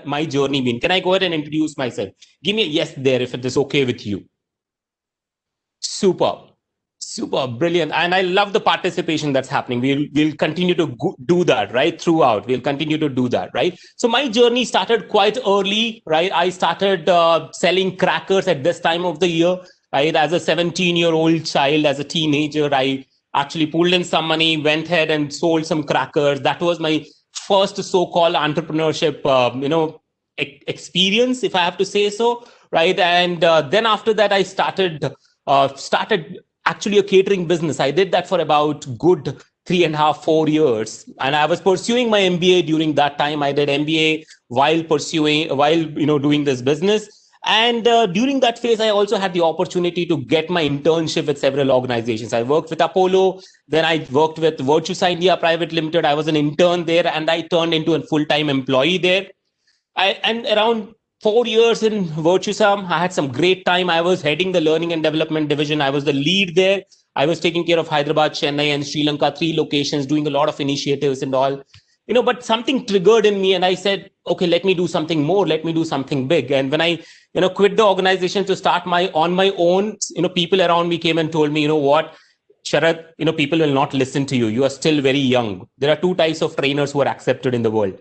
my journey been? Can I go ahead and introduce myself? Give me a yes there if it is okay with you. Super. Super brilliant. And I love the participation that's happening. We'll continue to do that, right? Throughout. We'll continue to do that, right? So my journey started quite early, right? I started selling crackers at this time of the year, right? As a 17-year-old child, as a teenager, I actually pulled in some money, went ahead and sold some crackers. That was my first so-called entrepreneurship, experience, if I have to say so, right? And then after that, I started actually a catering business. I did that for about good 3.5, 4 years, and I was pursuing my MBA during that time. I did MBA while doing this business. And during that phase, I also had the opportunity to get my internship with several organizations. I worked with Apollo, then I worked with Virtusa India Private Limited. I was an intern there, and I turned into a full-time employee there. And around 4 years in Virtusam, I had some great time. I was heading the learning and development division. I was the lead there. I was taking care of Hyderabad, Chennai, and Sri Lanka, 3 locations, doing a lot of initiatives and all. But something triggered in me, and I said, okay, let me do something more. Let me do something big. And when I, quit the organization to start on my own, people around me came and told me, what, Sharad, people will not listen to you. You are still very young. There are two types of trainers who are accepted in the world: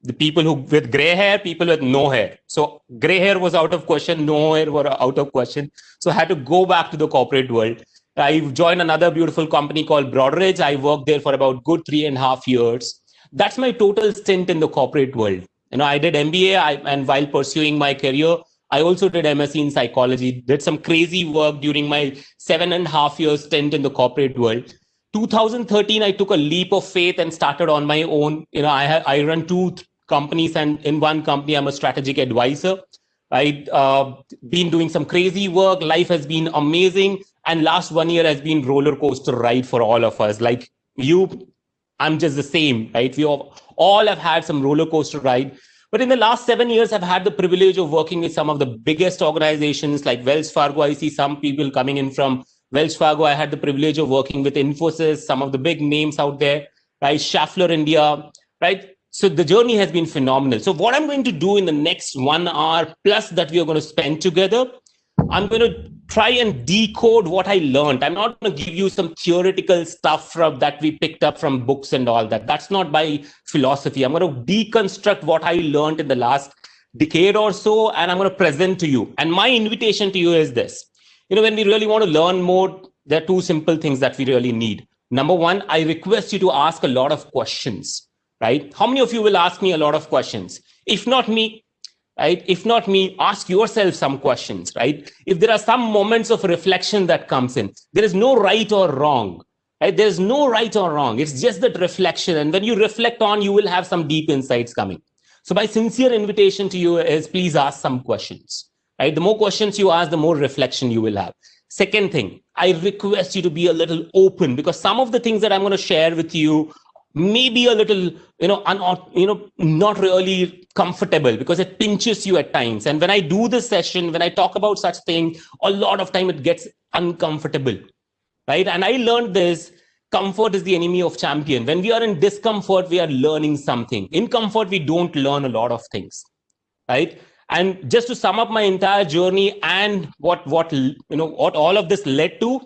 the people who with gray hair, people with no hair. So gray hair was out of question, no hair were out of question. So I had to go back to the corporate world. I joined another beautiful company called Broadridge. I worked there for about good 3.5 years. That's my total stint in the corporate world. I did MBA, and while pursuing my career, I also did MSc in psychology, did some crazy work during my 7.5 years stint in the corporate world. 2013, I took a leap of faith and started on my own. I run two companies, and in one company, I'm a strategic advisor. I've been doing some crazy work. Life has been amazing. And last 1 year has been roller coaster ride for all of us. Like you, I'm just the same, right? We all have had some roller coaster ride. But in the last 7 years, I've had the privilege of working with some of the biggest organizations like Wells Fargo. I see some people coming in from Wells Fargo. I had the privilege of working with Infosys, some of the big names out there, right? Schaeffler India, right? So the journey has been phenomenal. So what I'm going to do in the next 1 hour plus that we are going to spend together, I'm going to try and decode what I learned. I'm not going to give you some theoretical stuff that we picked up from books and all that. That's not my philosophy. I'm going to deconstruct what I learned in the last decade or so, and I'm going to present to you. And my invitation to you is this. When we really want to learn more, there are two simple things that we really need. Number one, I request you to ask a lot of questions, right? How many of you will ask me a lot of questions? If not me, right? If not me, ask yourself some questions, right? If there are some moments of reflection that comes in, there is no right or wrong, right? There is no right or wrong. It's just that reflection. And when you reflect on, you will have some deep insights coming. So my sincere invitation to you is please ask some questions, right? The more questions you ask, the more reflection you will have. Second thing, I request you to be a little open, because some of the things that I'm going to share with you may be a little, not really comfortable, because it pinches you at times. And when I do this session, when I talk about such things, a lot of time it gets uncomfortable, right? And I learned this: comfort is the enemy of champion. When we are in discomfort, we are learning something. In comfort, we don't learn a lot of things, right? And just to sum up my entire journey and what all of this led to,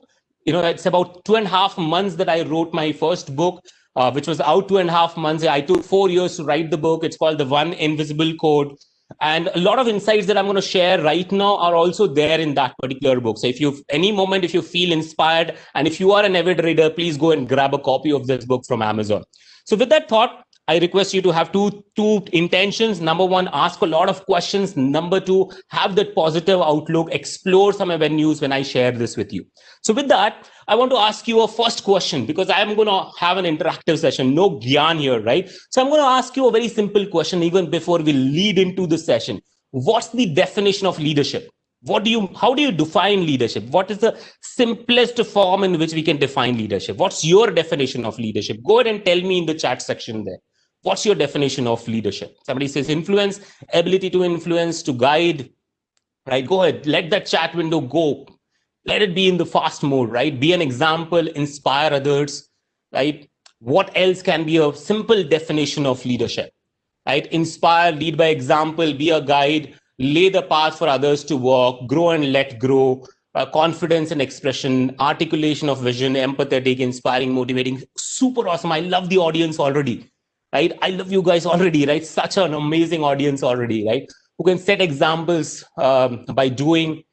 it's about 2.5 months that I wrote my first book, which was out 2.5 months. I took 4 years to write the book. It's called The One Invisible Code. And a lot of insights that I'm going to share right now are also there in that particular book. So if you feel inspired, and if you are an avid reader, please go and grab a copy of this book from Amazon. So with that thought, I request you to have two intentions. Number one, ask a lot of questions. Number two, have that positive outlook, explore some avenues when I share this with you. So with that, I want to ask you a first question, because I'm going to have an interactive session, no gyan here, right? So I'm going to ask you a very simple question even before we lead into the session. What's the definition of leadership? How do you define leadership? What is the simplest form in which we can define leadership? What's your definition of leadership? Go ahead and tell me in the chat section there. What's your definition of leadership? Somebody says influence, ability to influence, to guide, right? Go ahead, let that chat window go. Let it be in the fast mode, right? Be an example, inspire others, right? What else can be a simple definition of leadership? right? Inspire, lead by example, be a guide, lay the path for others to walk, grow and let grow, confidence and expression, articulation of vision, empathetic, inspiring, motivating. Super awesome. I love the audience already, right? I love you guys already, right? Such an amazing audience already, right? Who can set examples by doing,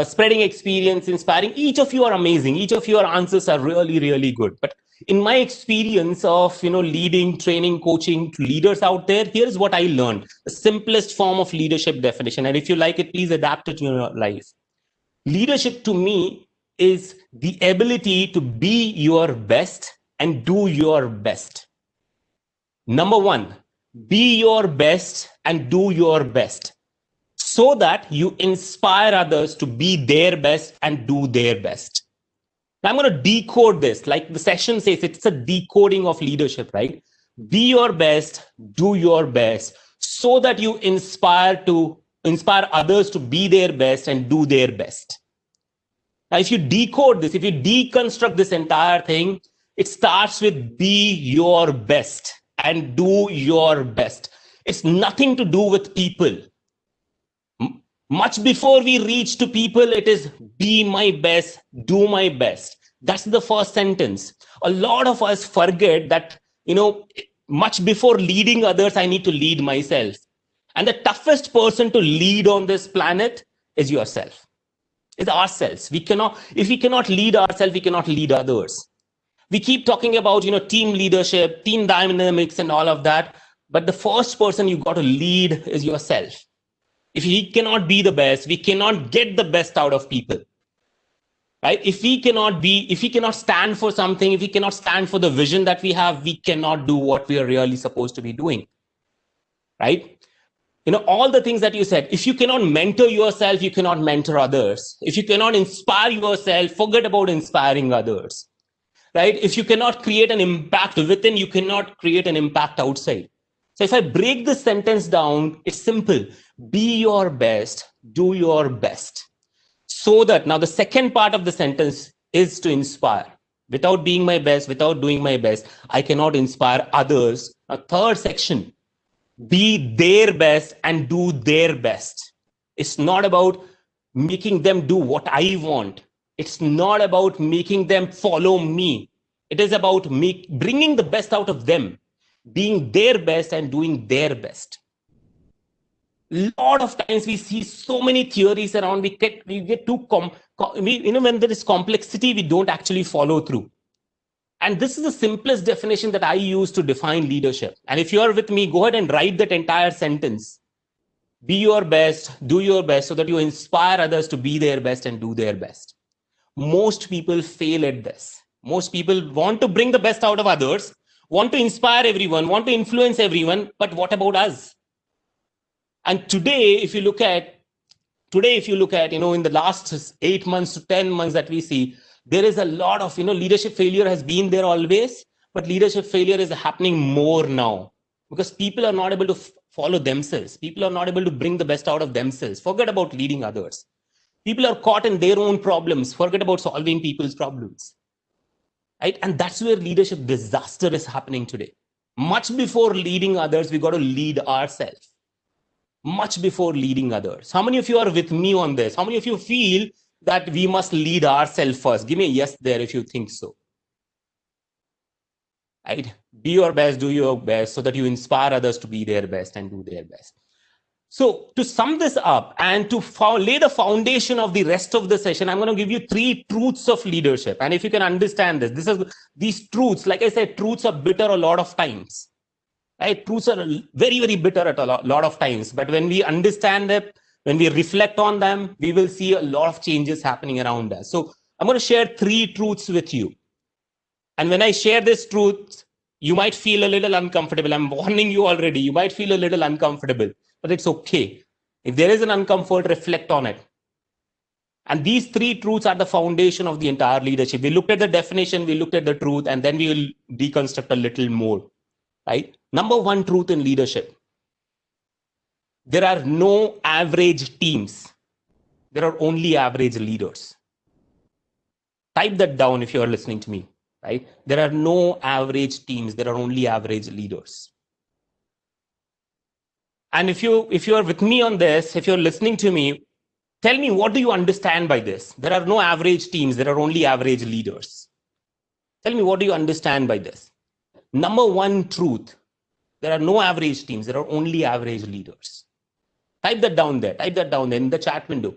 spreading experience, inspiring. Each of you are amazing. Each of your answers are really, really good. But in my experience of leading, training, coaching to leaders out there, here's what I learned: the simplest form of leadership definition. And if you like it, please adapt it to your life. Leadership to me is the ability to be your best and do your best. Number one, be your best and do your best, so that you inspire others to be their best and do their best. Now, I'm going to decode this. Like the session says, it's a decoding of leadership, right? Be your best, do your best, so that you inspire others to be their best and do their best. Now, if you decode this, if you deconstruct this entire thing, it starts with be your best and do your best. It's nothing to do with people. Much before we reach to people, it is be my best, do my best. That's the first sentence. A lot of us forget that, much before leading others, I need to lead myself. And the toughest person to lead on this planet is yourself. It's ourselves. If we cannot lead ourselves, we cannot lead others. We keep talking about, team leadership, team dynamics and all of that. But the first person you got to lead is yourself. If we cannot be the best, we cannot get the best out of people, right? If we cannot stand for something, if we cannot stand for the vision that we have, we cannot do what we are really supposed to be doing, right? All the things that you said, if you cannot mentor yourself, you cannot mentor others. If you cannot inspire yourself, forget about inspiring others, right? If you cannot create an impact within, you cannot create an impact outside. So if I break this sentence down, it's simple. Be your best, do your best. So that now the second part of the sentence is to inspire. Without being my best, without doing my best, I cannot inspire others. A third section, be their best and do their best. It's not about making them do what I want. It's not about making them follow me. It is about bringing the best out of them, being their best and doing their best. Lot of times we see so many theories around, we get too when there is complexity, we don't actually follow through. And this is the simplest definition that I use to define leadership. And if you are with me, go ahead and write that entire sentence. Be your best, do your best, so that you inspire others to be their best and do their best. Most people fail at this. Most people want to bring the best out of others, want to inspire everyone, want to influence everyone, but what about us? And today, if you look at, in the last 8 months to 10 months that we see, there is a lot of, leadership failure has been there always, but leadership failure is happening more now because people are not able to follow themselves. People are not able to bring the best out of themselves. Forget about leading others. People are caught in their own problems. Forget about solving people's problems. Right? And that's where leadership disaster is happening today. Much before leading others, we got to lead ourselves. Much before leading others. How many of you are with me on this? How many of you feel that we must lead ourselves first? Give me a yes there if you think so. Right? Be your best, do your best, so that you inspire others to be their best and do their best. So to sum this up and to lay the foundation of the rest of the session, I'm going to give you 3 truths of leadership. And if you can understand these truths, like I said, truths are bitter a lot of times. Right? Truths are very, very bitter at a lot of times. But when we understand them, when we reflect on them, we will see a lot of changes happening around us. So I'm going to share 3 truths with you. And when I share this truth, you might feel a little uncomfortable. I'm warning you already. You might feel a little uncomfortable, but it's okay. If there is an uncomfort, reflect on it. And these 3 truths are the foundation of the entire leadership. We looked at the definition, we looked at the truth, and then we will deconstruct a little more. Right? Number 1 truth in leadership. There are no average teams. There are only average leaders. Type that down if you are listening to me. Right? There are no average teams. There are only average leaders. And if you are with me on this, if you're listening to me, tell me, what do you understand by this? There are no average teams, there are only average leaders. Tell me, what do you understand by this? Number one truth: there are no average teams, there are only average leaders. Type that down there. Type that down there in the chat window.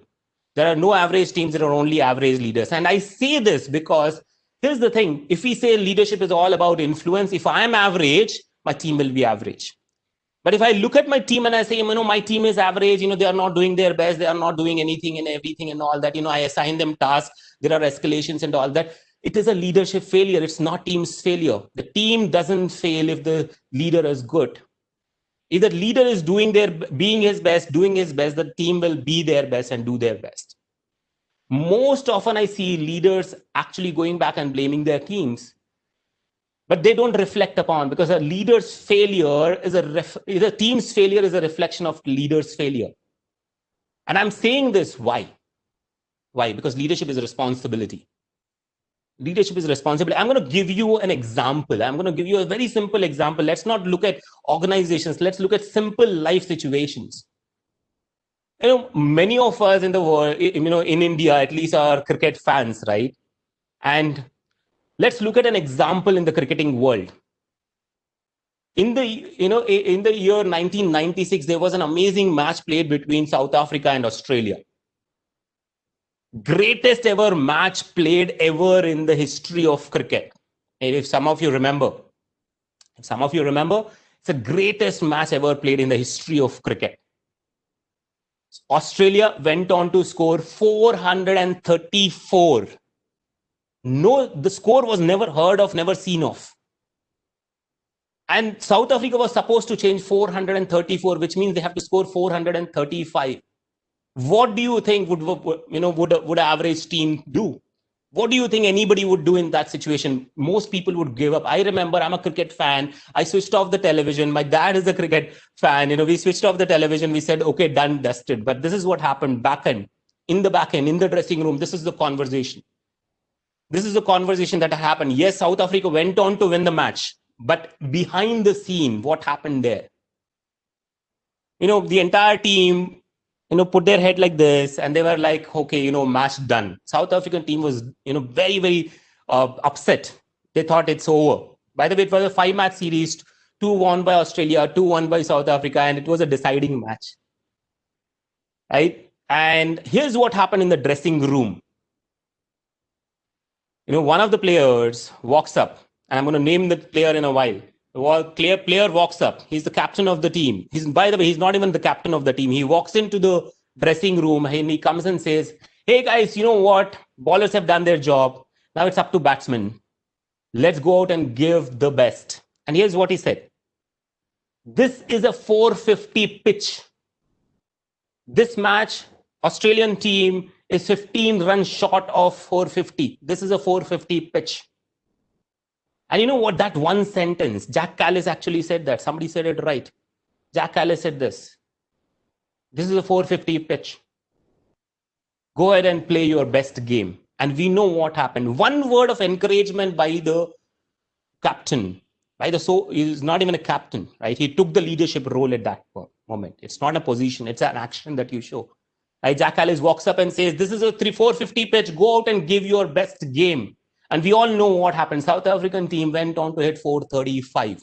There are no average teams, there are only average leaders. And I say this because here's the thing: if we say leadership is all about influence, if I'm average, my team will be average. But if I look at my team and I say, my team is average, they are not doing their best, they are not doing anything and everything and all that, I assign them tasks, there are escalations and all that. It is a leadership failure. It's not team's failure. The team doesn't fail if the leader is good. If the leader is being his best, doing his best, the team will be their best and do their best. Most often I see leaders actually going back and blaming their teams, but they don't reflect upon, because a leader's failure is a team's failure is a reflection of leader's failure. And I'm saying this, why? Because leadership is a responsibility. Leadership is responsibility. I'm going to give you an example. I'm going to give you a very simple example. Let's not look at organizations. Let's look at simple life situations. Many of us in the world, in India, at least, are cricket fans, right? And let's look at an example in the cricketing world. In the year 1996, there was an amazing match played between South Africa and Australia. Greatest ever match played ever in the history of cricket. And if some of you remember, it's the greatest match ever played in the history of cricket. Australia went on to score 434. No, the score was never heard of, never seen of. And South Africa was supposed to change 434, which means they have to score 435. What do you think would an average team do? What do you think anybody would do in that situation? Most people would give up. I remember, I'm a cricket fan. I switched off the television. My dad is a cricket fan. We switched off the television. We said, okay, done, dusted. But this is what happened in the dressing room. This is the conversation. This is the conversation that happened. Yes, South Africa went on to win the match. But behind the scene, what happened there? The entire team, put their head like this, and they were like, okay, match done. South African team was, very, very upset. They thought it's over. By the way, it was a 5-match series, 2 won by Australia, 2 won by South Africa, and it was a deciding match. Right? And here's what happened in the dressing room. One of the players walks up, and I'm going to name the player in a while. The player walks up. He's the captain of the team. By the way, he's not even the captain of the team. He walks into the dressing room and he comes and says, hey guys, you know what? Bowlers have done their job. Now it's up to batsmen. Let's go out and give the best. And here's what he said. This is a 450 pitch. This match, Australian team is 15 runs short of 450. This is a 450 pitch. And you know what? That one sentence, Jack Callis actually said that. Somebody said it right. Jack Callis said this. This is a 450 pitch. Go ahead and play your best game. And we know what happened. One word of encouragement by the captain. He's not even a captain, right? He took the leadership role at that moment. It's not a position. It's an action that you show. Right? Jack Callis walks up and says, this is a 450 pitch. Go out and give your best game. And we all know what happened. South African team went on to hit 435.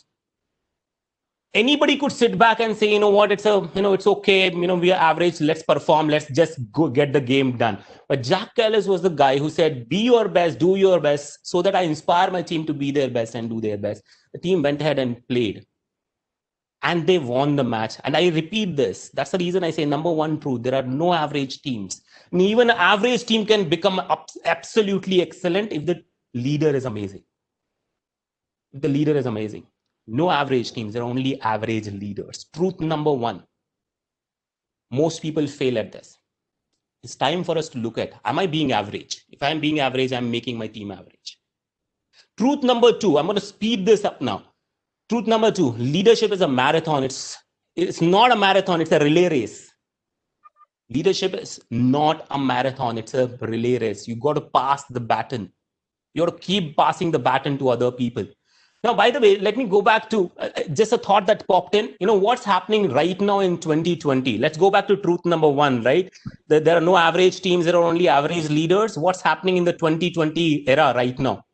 Anybody could sit back and say, it's okay. We are average. Let's perform. Let's just go get the game done. But Jack Callis was the guy who said, be your best, do your best, so that I inspire my team to be their best and do their best. The team went ahead and played. And they won the match. And I repeat this. That's the reason I say number one truth. There are no average teams. And even an average team can become absolutely excellent if the leader is amazing. The leader is amazing. No average teams, there are only average leaders. Truth number one. Most people fail at this. It's time for us to look at, am I being average? If I'm being average, I'm making my team average. Truth number two, I'm going to speed this up now. Truth number two, leadership is a marathon. It's not a marathon, it's a relay race. Leadership is not a marathon, it's a relay race. You got to pass the baton. You have to keep passing the baton to other people. Now, by the way, let me go back to just a thought that popped in. What's happening right now in 2020? Let's go back to truth number one, right? There are no average teams, there are only average leaders. What's happening in the 2020 era right now?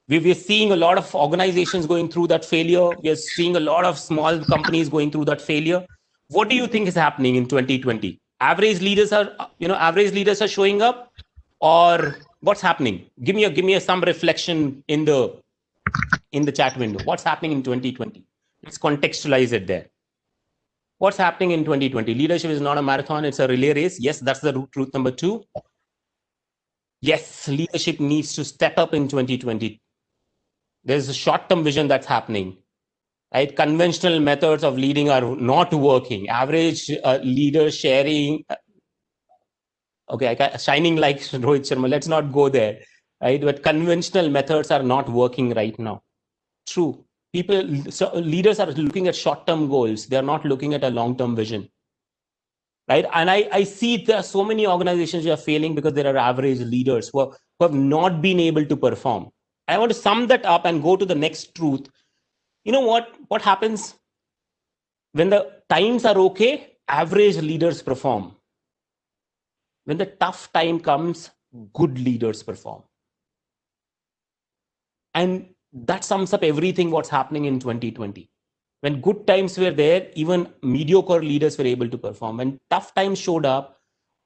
We're seeing a lot of organizations going through that failure. We are seeing a lot of small companies going through that failure. What do you think is happening in 2020? Average leaders are showing up, or what's happening? Give me some reflection in the chat window. What's happening in 2020? Let's contextualize it there. What's happening in 2020? Leadership is not a marathon, it's a relay race. Yes, that's the truth number two. Yes, leadership needs to step up in 2020. There's a short-term vision that's happening. Right? Conventional methods of leading are not working. Average leader sharing, shining like Rohit Sharma. Let's not go there, right? But conventional methods are not working right now. True. Leaders are looking at short-term goals. They are not looking at a long-term vision, right? And I see there are so many organizations who are failing because there are average leaders who have not been able to perform. I want to sum that up and go to the next truth. You know what happens when the times are okay? Average leaders perform. When the tough time comes, good leaders perform. And that sums up everything what's happening in 2020. When good times were there, even mediocre leaders were able to perform. When tough times showed up,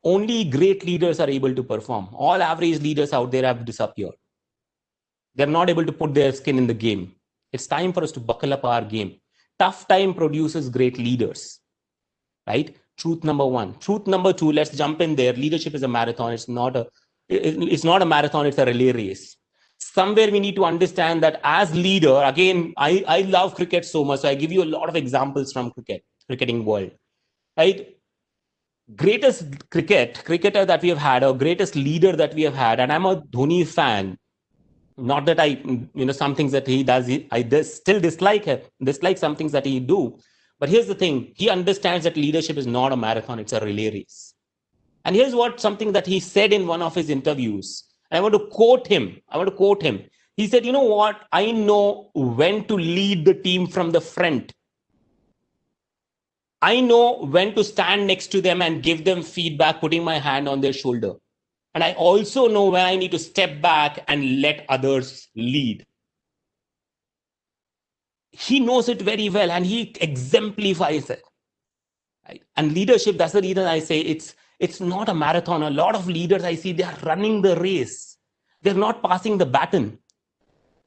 only great leaders are able to perform. All average leaders out there have disappeared. They're not able to put their skin in the game. It's time for us to buckle up our game. Tough time produces great leaders, right? Truth number one. Truth number two, let's jump in there. Leadership is a marathon. It's not a marathon, it's a relay race. Somewhere we need to understand that as leader, again, I love cricket so much. So I give you a lot of examples from cricketing world, right? Greatest cricketer that we have had, or greatest leader that we have had, and I'm a Dhoni fan. Not that some things that he does, I still dislike some things that he do. But here's the thing, he understands that leadership is not a marathon, it's a relay race. And here's something that he said in one of his interviews. And I want to quote him. He said, you know what? I know when to lead the team from the front. I know when to stand next to them and give them feedback, putting my hand on their shoulder. And I also know when I need to step back and let others lead. He knows it very well and he exemplifies it. Right? And leadership, that's the reason I say it's not a marathon. A lot of leaders I see, they are running the race. They're not passing the baton.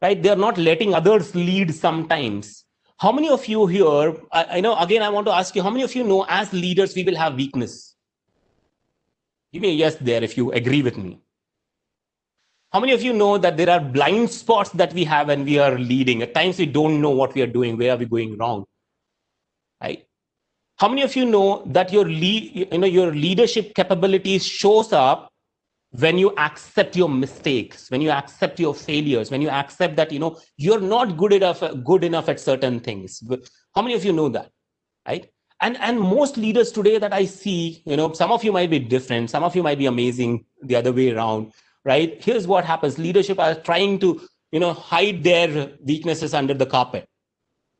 Right? They're not letting others lead sometimes. How many of you here, I want to ask you, how many of you know as leaders we will have weakness? Give me a yes there if you agree with me. How many of you know that there are blind spots that we have when we are leading? At times we don't know what we are doing, where are we going wrong, right? How many of you know that your leadership capabilities shows up when you accept your mistakes, when you accept your failures, when you accept that you're not good enough at certain things? How many of you know that, right? And most leaders today that I see, some of you might be different, some of you might be amazing the other way around, right? Here's what happens. Leadership are trying to, hide their weaknesses under the carpet,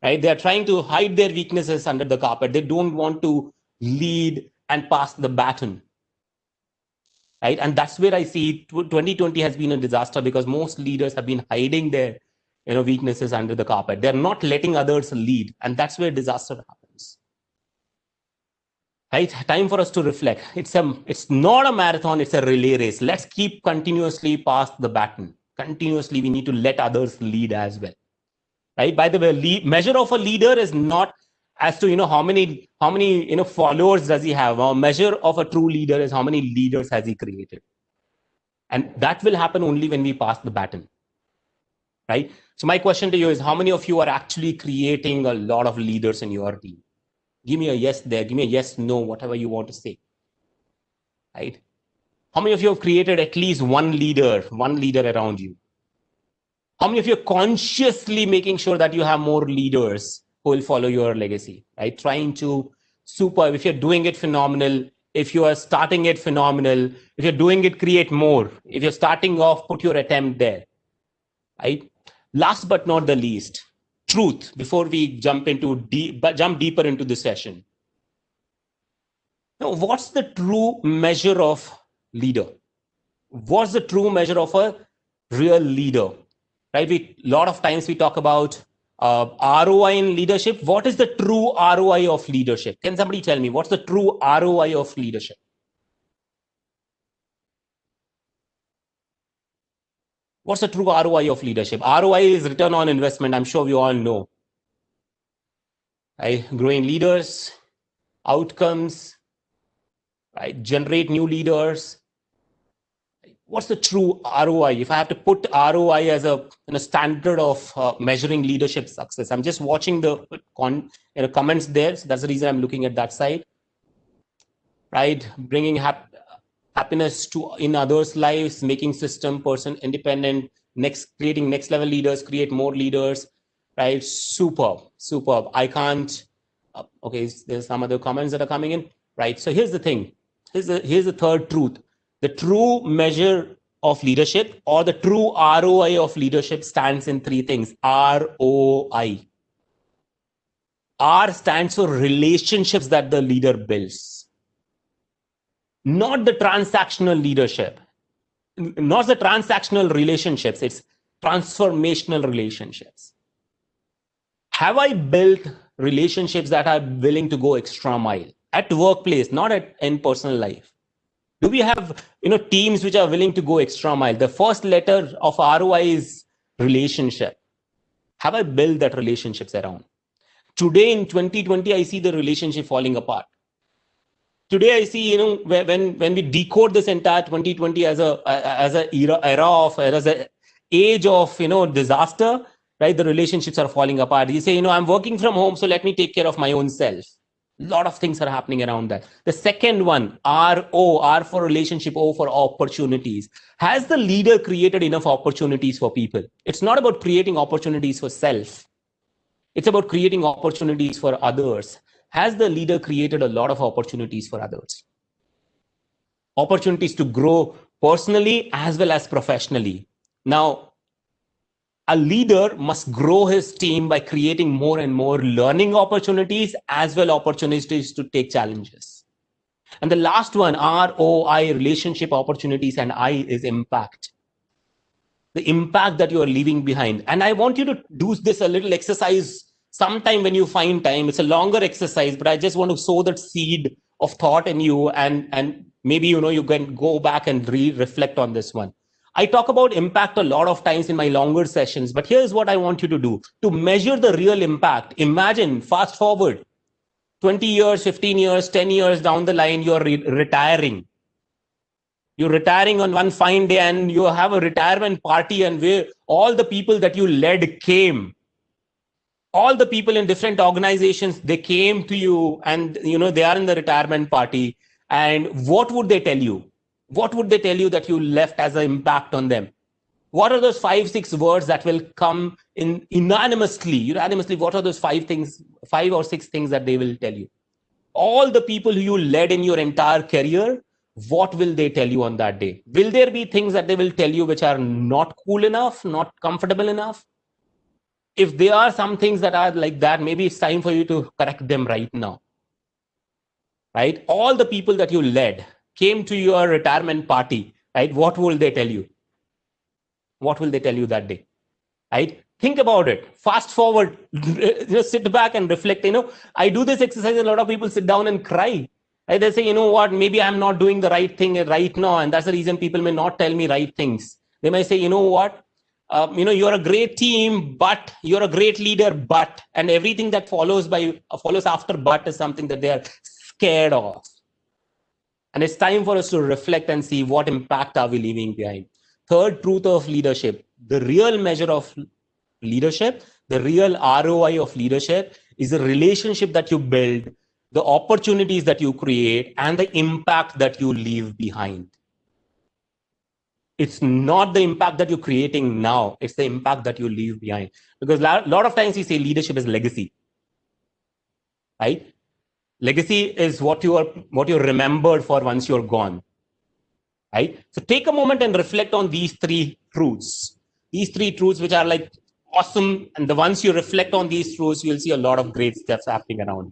right? They're trying to hide their weaknesses under the carpet. They don't want to lead and pass the baton, right? And that's where I see 2020 has been a disaster because most leaders have been hiding their, weaknesses under the carpet. They're not letting others lead. And that's where disaster happens. Right? Time for us to reflect. It's not a marathon, it's a relay race. Let's keep continuously pass the baton. Continuously, we need to let others lead as well. Right? By the way, measure of a leader is not as to how many followers does he have. Or measure of a true leader is how many leaders has he created. And that will happen only when we pass the baton. Right? So my question to you is, how many of you are actually creating a lot of leaders in your team? Give me a yes there. Give me a yes, no, whatever you want to say. Right? How many of you have created at least one leader around you? How many of you are consciously making sure that you have more leaders who will follow your legacy? Right? Trying to if you're doing it, phenomenal. If you are starting it, phenomenal. If you're doing it, create more. If you're starting off, put your attempt there. Right? Last but not the least, truth, before we jump deeper into the session. Now, what's the true measure of leader? What's the true measure of a real leader? Right? A lot of times we talk about ROI in leadership. What is the true ROI of leadership? Can somebody tell me what's the true ROI of leadership? What's the true ROI of leadership? ROI is return on investment. I'm sure we all know. Right? Growing leaders, outcomes, right? Generate new leaders. What's the true ROI? If I have to put ROI as a standard of measuring leadership success, I'm just watching the comments there. So that's the reason I'm looking at that side. Right? Bringing happiness in others' lives, making system person independent, creating next level leaders, create more leaders. Right? Superb. I can't. Okay, there's some other comments that are coming in. Right. So here's the thing. Here's the third truth. The true measure of leadership, or the true ROI of leadership, stands in three things. ROI. R stands for relationships that the leader builds. Not the transactional leadership. Not the transactional relationships. It's transformational relationships. Have I built relationships that are willing to go extra mile at workplace, not in personal life? Do we have teams which are willing to go extra mile? The first letter of ROI is relationship. Have I built that relationships around? Today in 2020, I see the relationship falling apart. Today I see, when we decode this entire 2020 as an age of disaster, right? The relationships are falling apart. You say, I'm working from home, so let me take care of my own self. A lot of things are happening around that. The second one, R for relationship, O for opportunities. Has the leader created enough opportunities for people? It's not about creating opportunities for self. It's about creating opportunities for others. Has the leader created a lot of opportunities for others? Opportunities to grow personally as well as professionally. Now, a leader must grow his team by creating more and more learning opportunities as well opportunities to take challenges. And the last one, ROI, relationship opportunities, and I is impact. The impact that you are leaving behind. And I want you to do this a little exercise sometime when you find time. It's a longer exercise, but I just want to sow that seed of thought in you, and maybe you can go back and reflect on this one. I talk about impact a lot of times in my longer sessions, but here's what I want you to do. To measure the real impact, imagine, fast forward 20 years, 15 years, 10 years down the line, you're retiring. You're retiring on one fine day and you have a retirement party, and where all the people that you led came. All the people in different organizations, they came to you, and they are in the retirement party. And what would they tell you? What would they tell you that you left as an impact on them? What are those 5-6 words that will come in unanimously? What are those 5 or 6 things that they will tell you? All the people who you led in your entire career, what will they tell you on that day? Will there be things that they will tell you which are not cool enough, not comfortable enough? If there are some things that are like that, maybe it's time for you to correct them right now. Right? All the people that you led came to your retirement party, right? What will they tell you? What will they tell you that day? Right? Think about it. Fast forward, sit back and reflect. I do this exercise, and a lot of people sit down and cry. Right? They say, what, maybe I'm not doing the right thing right now. And that's the reason people may not tell me right things. They may say, what? You're a great team, but you're a great leader, but, and everything that follows after but is something that they are scared of. And it's time for us to reflect and see what impact are we leaving behind. Third truth of leadership, the real measure of leadership, the real ROI of leadership is the relationship that you build, the opportunities that you create, and the impact that you leave behind. It's not the impact that you're creating now, it's the impact that you leave behind. Because a lot of times we say leadership is legacy, right? Legacy is what you're remembered for once you're gone, right? So take a moment and reflect on these 3 truths. These 3 truths, which are like awesome. And the once you reflect on these truths, you'll see a lot of great stuff happening around,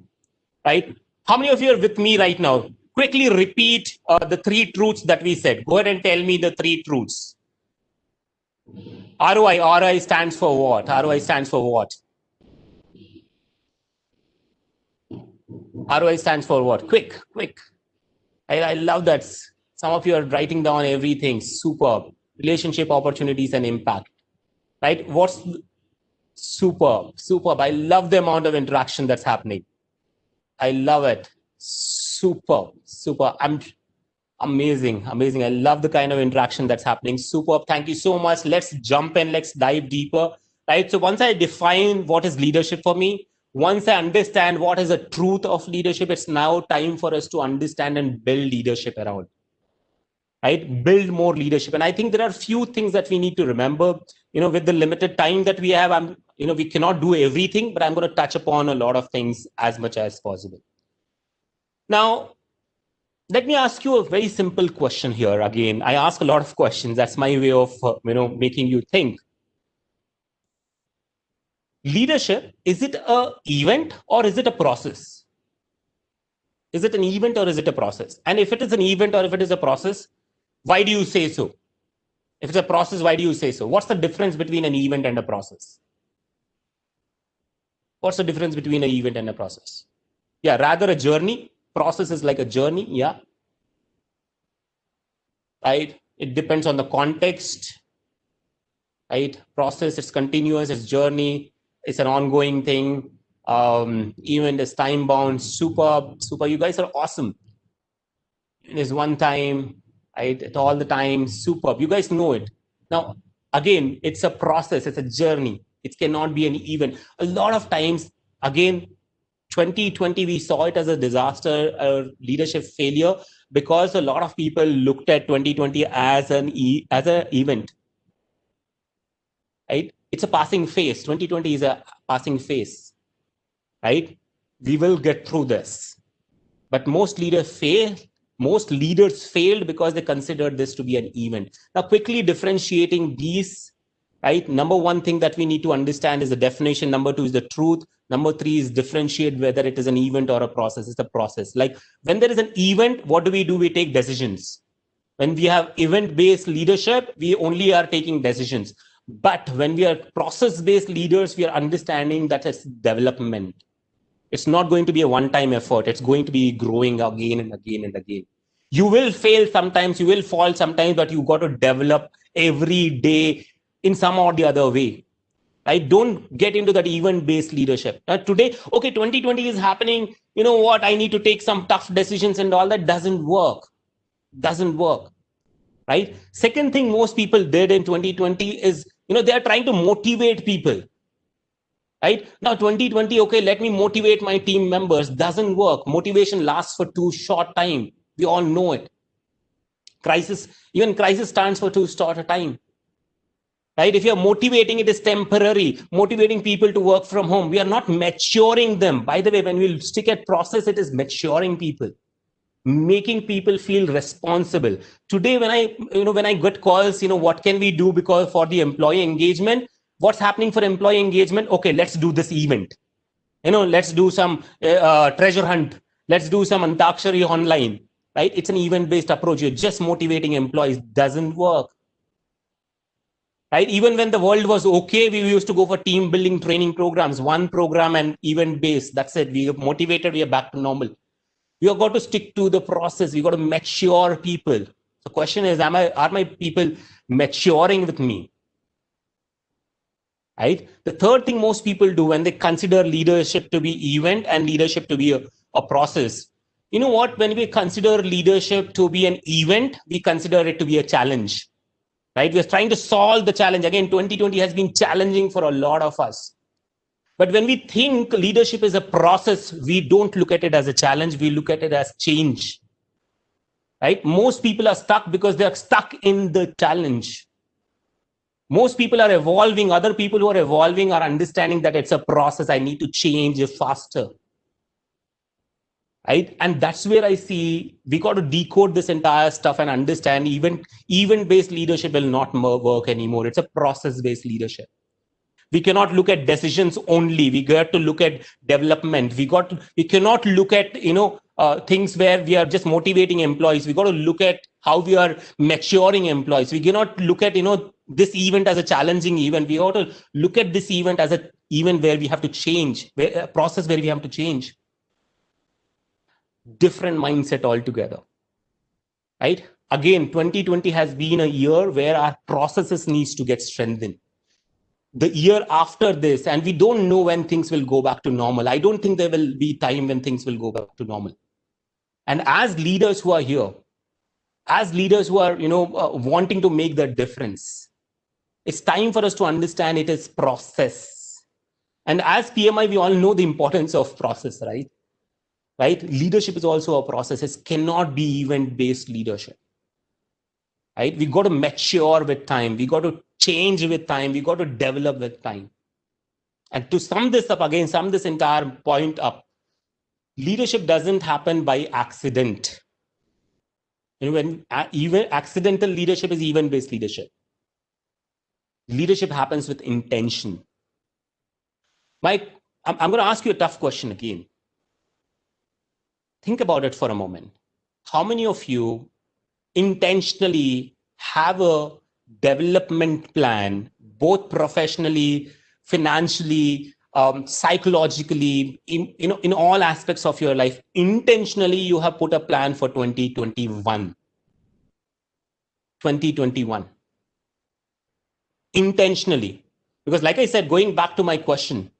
right? How many of you are with me right now? Quickly repeat the three truths that we said. Go ahead and tell me the three truths. ROI stands for what? ROI stands for what? ROI stands for what? Quick. I love that. Some of you are writing down everything. Superb. Relationship opportunities and impact. Right? What's superb. I love the amount of interaction that's happening. I love it. Superb. I'm amazing. I love the kind of interaction that's happening. Superb. Thank you so much. Let's jump in. Let's dive deeper. Right. So once I define what is leadership for me, once I understand what is the truth of leadership, it's now time for us to understand and build leadership around. Right? Build more leadership. And I think there are few things that we need to remember, with the limited time that we have, we cannot do everything, but I'm going to touch upon a lot of things as much as possible. Now, let me ask you a very simple question here. Again, I ask a lot of questions. That's my way of, making you think. Leadership, is it an event or is it a process? Is it an event or is it a process? And if it is an event or if it is a process, why do you say so? If it's a process, why do you say so? What's the difference between an event and a process? What's the difference between an event and a process? Yeah, rather a journey. Process is like a journey. Yeah. Right. It depends on the context. Right. Process, it's continuous, it's journey, it's an ongoing thing. Event is time bound. Super. You guys are awesome. It is one time. Right? It's all the time. Superb. You guys know it. Now, again, it's a process. It's a journey. It cannot be an event. A lot of times, again, 2020, we saw it as a disaster, a leadership failure, because a lot of people looked at 2020 as an event. Right? It's a passing phase. 2020 is a passing phase. Right? We will get through this. But most leaders failed because they considered this to be an event. Now, quickly differentiating these, right? Number one thing that we need to understand is the definition. Number two is the truth. Number three is differentiate whether it is an event or a process. It's a process. Like when there is an event, what do? We take decisions. When we have event-based leadership, we only are taking decisions. But when we are process-based leaders, we are understanding that it's development. It's not going to be a one-time effort. It's going to be growing again and again and again. You will fail sometimes, you will fall sometimes, but you got to develop every day in some or the other way. Right? Don't get into that event-based leadership. Today, okay, 2020 is happening. You know what? I need to take some tough decisions and all that. Doesn't work. Right? Second thing most people did in 2020 is, they are trying to motivate people. Right? Now, 2020, okay, let me motivate my team members. Doesn't work. Motivation lasts for too short time. We all know it. Crisis stands for too short a time. Right? If you're motivating, it is temporary. Motivating people to work from home. We are not maturing them. By the way, when we stick at process, it is maturing people. Making people feel responsible. Today, when I get calls, what can we do for the employee engagement? What's happening for employee engagement? Okay, let's do this event. Let's do some treasure hunt. Let's do some Antakshari online. Right? It's an event-based approach. You're just motivating employees. Doesn't work. Right? Even when the world was okay, we used to go for team building training programs, one program and event-based. That's it. We are motivated. We are back to normal. We have got to stick to the process. We got to mature people. The question is, are my people maturing with me? Right? The third thing most people do when they consider leadership to be event and leadership to be a process. You know what? When we consider leadership to be an event, we consider it to be a challenge. Right? We're trying to solve the challenge. Again, 2020 has been challenging for a lot of us. But when we think leadership is a process, we don't look at it as a challenge. We look at it as change. Right? Most people are stuck because they are stuck in the challenge. Most people are evolving. Other people who are evolving are understanding that it's a process. I need to change faster. Right? And that's where I see we got to decode this entire stuff and understand event-based leadership will not work anymore. It's a process-based leadership. We cannot look at decisions only. We got to look at development. We cannot look at things where we are just motivating employees. We got to look at how we are maturing employees. We cannot look at this event as a challenging event. We ought to look at this event as a event where we have to change, a process where we have to change. Different mindset altogether, right? Again, 2020 has been a year where our processes needs to get strengthened. The year after this, and we don't know when things will go back to normal. I don't think there will be time when things will go back to normal. And as leaders who are here, as leaders who are wanting to make that difference, it's time for us to understand it is process. And as PMI, we all know the importance of process, right? Leadership is also a process. It cannot be event-based leadership, right? We got to mature with time. We got to change with time. We got to develop with time. And to sum this up again, sum this entire point up, leadership doesn't happen by accident. When even accidental leadership is event-based leadership. Leadership happens with intention. Mike, I'm going to ask you a tough question again. Think about it for a moment. How many of you intentionally have a development plan, both professionally, financially, psychologically, in all aspects of your life? Intentionally, you have put a plan for 2021. 2021. Intentionally. Because like I said, going back to my question,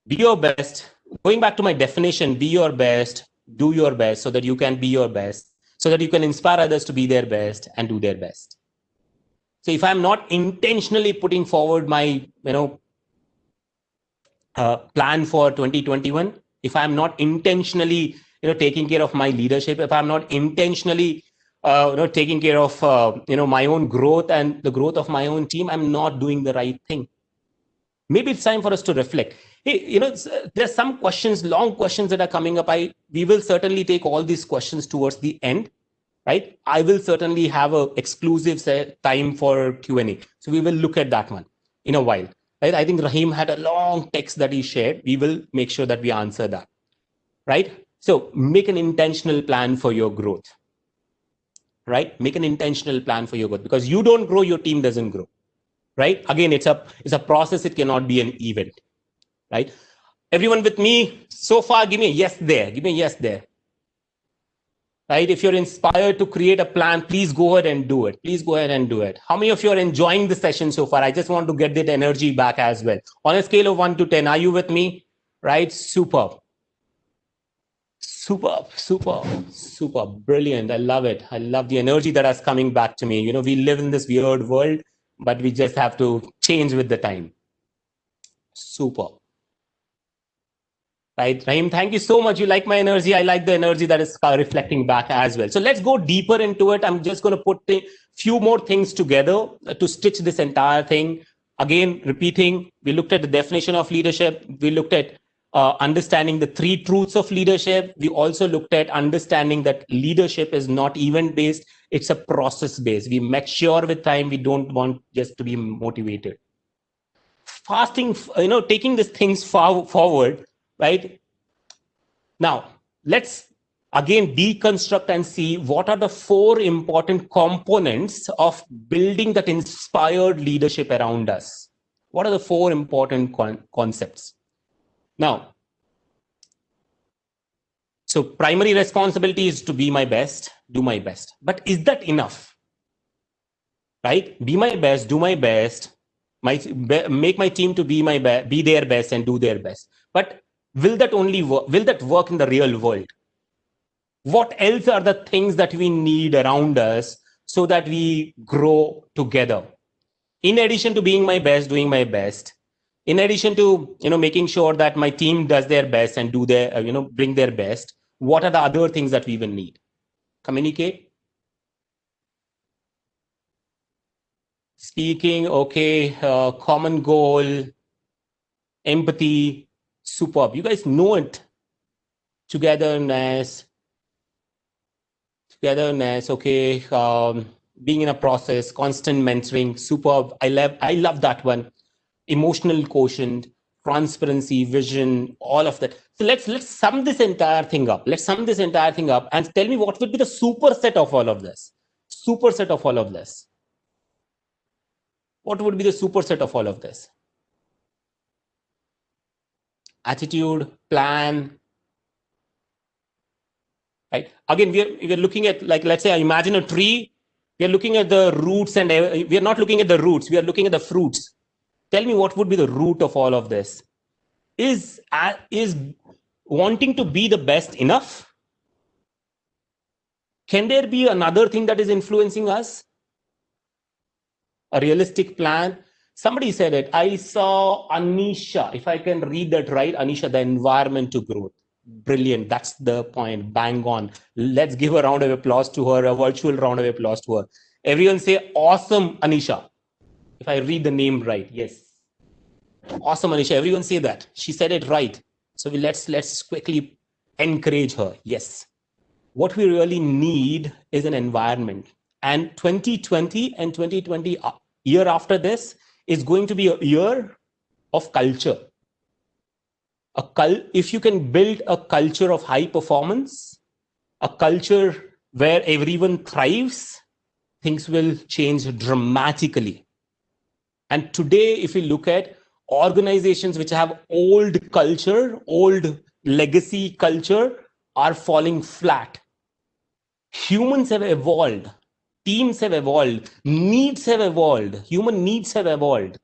be your best. Going back to my definition, be your best, do your best so that you can be your best, so that you can inspire others to be their best and do their best. So if I'm not intentionally putting forward my plan for 2021, if I'm not intentionally taking care of my leadership, if I'm not intentionally taking care of my own growth and the growth of my own team, I'm not doing the right thing. Maybe it's time for us to reflect. Hey, there's some questions, long questions that are coming up. We will certainly take all these questions towards the end, right? I will certainly have a exclusive time for Q&A. So we will look at that one in a while, right? I think Rahim had a long text that he shared. We will make sure that we answer that, right? So make an intentional plan for your growth, right? Make an intentional plan for your growth, because you don't grow, your team doesn't grow. Right? Again, it's a process. It cannot be an event, right? Everyone with me so far, give me a yes there. Give me a yes there. Right? If you're inspired to create a plan, please go ahead and do it. Please go ahead and do it. How many of you are enjoying the session so far? I just want to get that energy back as well. On a scale of 1 to 10, are you with me? Right? Superb. Brilliant. I love it. I love the energy that is coming back to me. We live in this weird world, but we just have to change with the time. Super. Right, Rahim, thank you so much. You like my energy. I like the energy that is reflecting back as well. So let's go deeper into it. I'm just going to put a few more things together to stitch this entire thing. Again, repeating, we looked at the definition of leadership. We looked at understanding the 3 truths of leadership. We also looked at understanding that leadership is not event-based. It's a process-based. We mature with time. We don't want just to be motivated. Fasting, taking these things forward, right? Now, let's again deconstruct and see what are the 4 important components of building that inspired leadership around us. What are the 4 important concepts? Now, so primary responsibility is to be my best, do my best. But is that enough? Right? Be my best, do my best, make my team to be their best and do their best. But will that only work? Will that work in the real world? What else are the things that we need around us so that we grow together? In addition to being my best, doing my best, in addition to making sure that my team does their best and do their bring their best, what are the other things that we will need? Communicate. Speaking, okay, common goal, empathy, superb. You guys know it. Togetherness, okay. Being in a process, constant mentoring, superb. I love that one. emotional quotient, transparency, vision, all of that. So let's sum this entire thing up. Let's sum this entire thing up and tell me what would be the superset of all of this. Superset of all of this. What would be the superset of all of this? Attitude, plan, right? Again, we're looking at, like, let's say I imagine a tree. We are looking at the roots, and we are not looking at the roots. We are looking at the fruits. Tell me what would be the root of all of this. Is wanting to be the best enough? Can there be another thing that is influencing us? A realistic plan? Somebody said it. I saw Anisha, if I can read that right, Anisha, the environment to growth. Brilliant. That's the point. Bang on. Let's give a round of applause to her, a virtual round of applause to her. Everyone say, awesome, Anisha. If I read the name right. Yes. Awesome, Anisha. Everyone say that. She said it right. So let's quickly encourage her. Yes. What we really need is an environment. And 2020 and 2020, year after this, is going to be a year of culture. If you can build a culture of high performance, a culture where everyone thrives, things will change dramatically. And today, if we look at organizations which have old culture, old legacy culture, are falling flat. Humans have evolved. Teams have evolved. Needs have evolved. Human needs have evolved.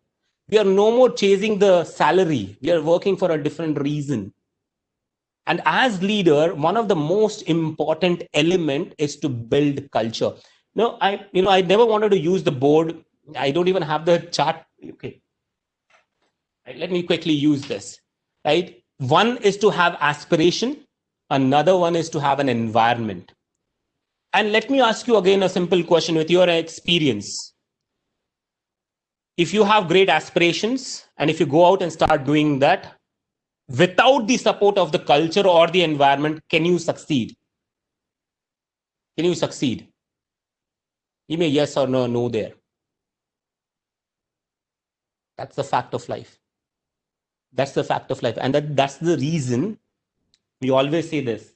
We are no more chasing the salary. We are working for a different reason. And as leader, one of the most important element is to build culture. No, I never wanted to use the board. I don't even have the chart. Okay. Right, let me quickly use this. Right. One is to have aspiration. Another one is to have an environment. And let me ask you again a simple question with your experience. If you have great aspirations and if you go out and start doing that, without the support of the culture or the environment, can you succeed? Can you succeed? Give me a yes or no there. That's the fact of life. That's the fact of life. And that's the reason we always say this.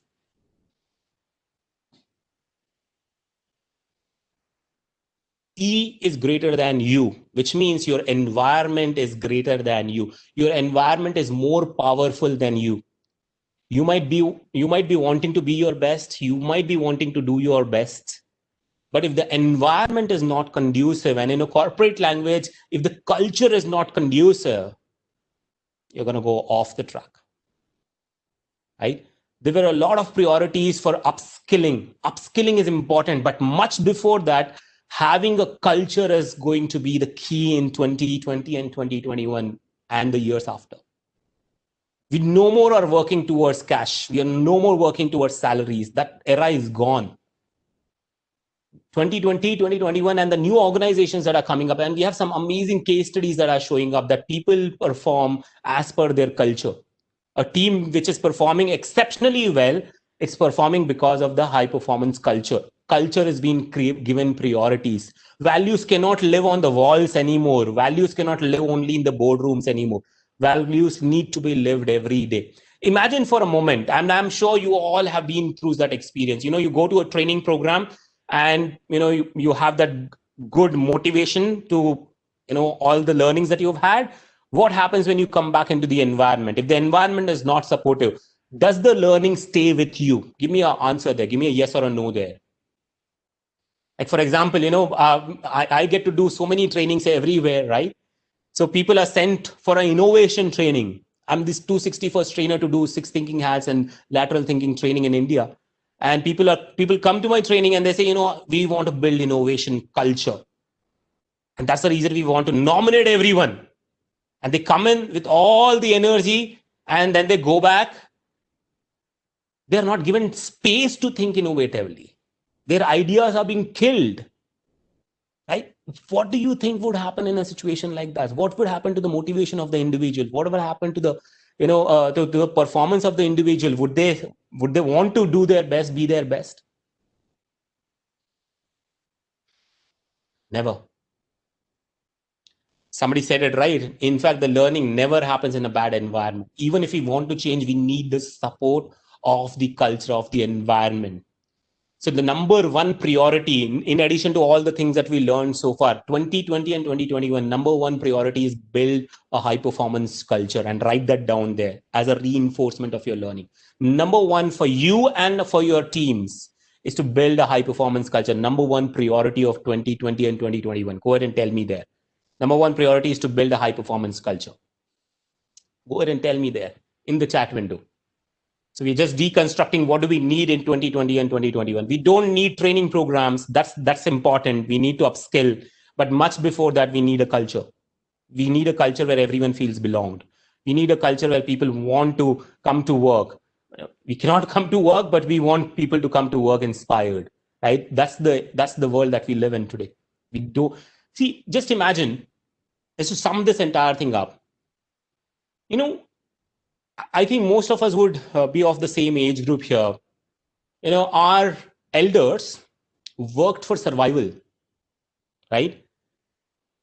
E is greater than you, which means your environment is greater than you. Your environment is more powerful than you. You might be wanting to be your best. You might be wanting to do your best. But if the environment is not conducive, and in a corporate language, if the culture is not conducive, you're going to go off the track. Right? There were a lot of priorities for upskilling. Upskilling is important, but much before that, having a culture is going to be the key in 2020 and 2021 and the years after. We no more are working towards cash. We are no more working towards salaries. That era is gone. 2020, 2021, and the new organizations that are coming up. And we have some amazing case studies that are showing up that people perform as per their culture. A team which is performing exceptionally well, it's performing because of the high performance culture. Culture is being given priorities. Values cannot live on the walls anymore. Values cannot live only in the boardrooms anymore. Values need to be lived every day. Imagine for a moment, and I'm sure you all have been through that experience. You go to a training program and you have that good motivation to all the learnings that you've had. What happens when you come back into the environment? If the environment is not supportive, does the learning stay with you? Give me an answer there. Give me a yes or a no there. Like, for example, I get to do so many trainings everywhere, right? So people are sent for an innovation training. I'm this 261st trainer to do six thinking hats and lateral thinking training in India. And people come to my training and they say, we want to build innovation culture. And that's the reason we want to nominate everyone. And they come in with all the energy and then they go back. They're not given space to think innovatively. Their ideas are being killed. Right? What do you think would happen in a situation like that? What would happen to the motivation of the individual? What would happen to the to the performance of the individual? Would they want to do their best, be their best? Never. Somebody said it right. In fact, the learning never happens in a bad environment. Even if we want to change, we need the support of the culture of the environment. So the number one priority, in addition to all the things that we learned so far, 2020 and 2021, number one priority is build a high performance culture, and write that down there as a reinforcement of your learning. Number one for you and for your teams is to build a high performance culture. Number one priority of 2020 and 2021. Go ahead and tell me there. Number one priority is to build a high performance culture. Go ahead and tell me there in the chat window. So we're just deconstructing what do we need in 2020 and 2021. We don't need training programs. That's important. We need to upskill. But much before that, we need a culture. We need a culture where everyone feels belonged. We need a culture where people want to come to work. We cannot come to work, but we want people to come to work inspired, right? That's the world that we live in today. We do see. Just imagine, just to sum this entire thing up. You know, I think most of us would be of the same age group here. You know, our elders worked for survival, right?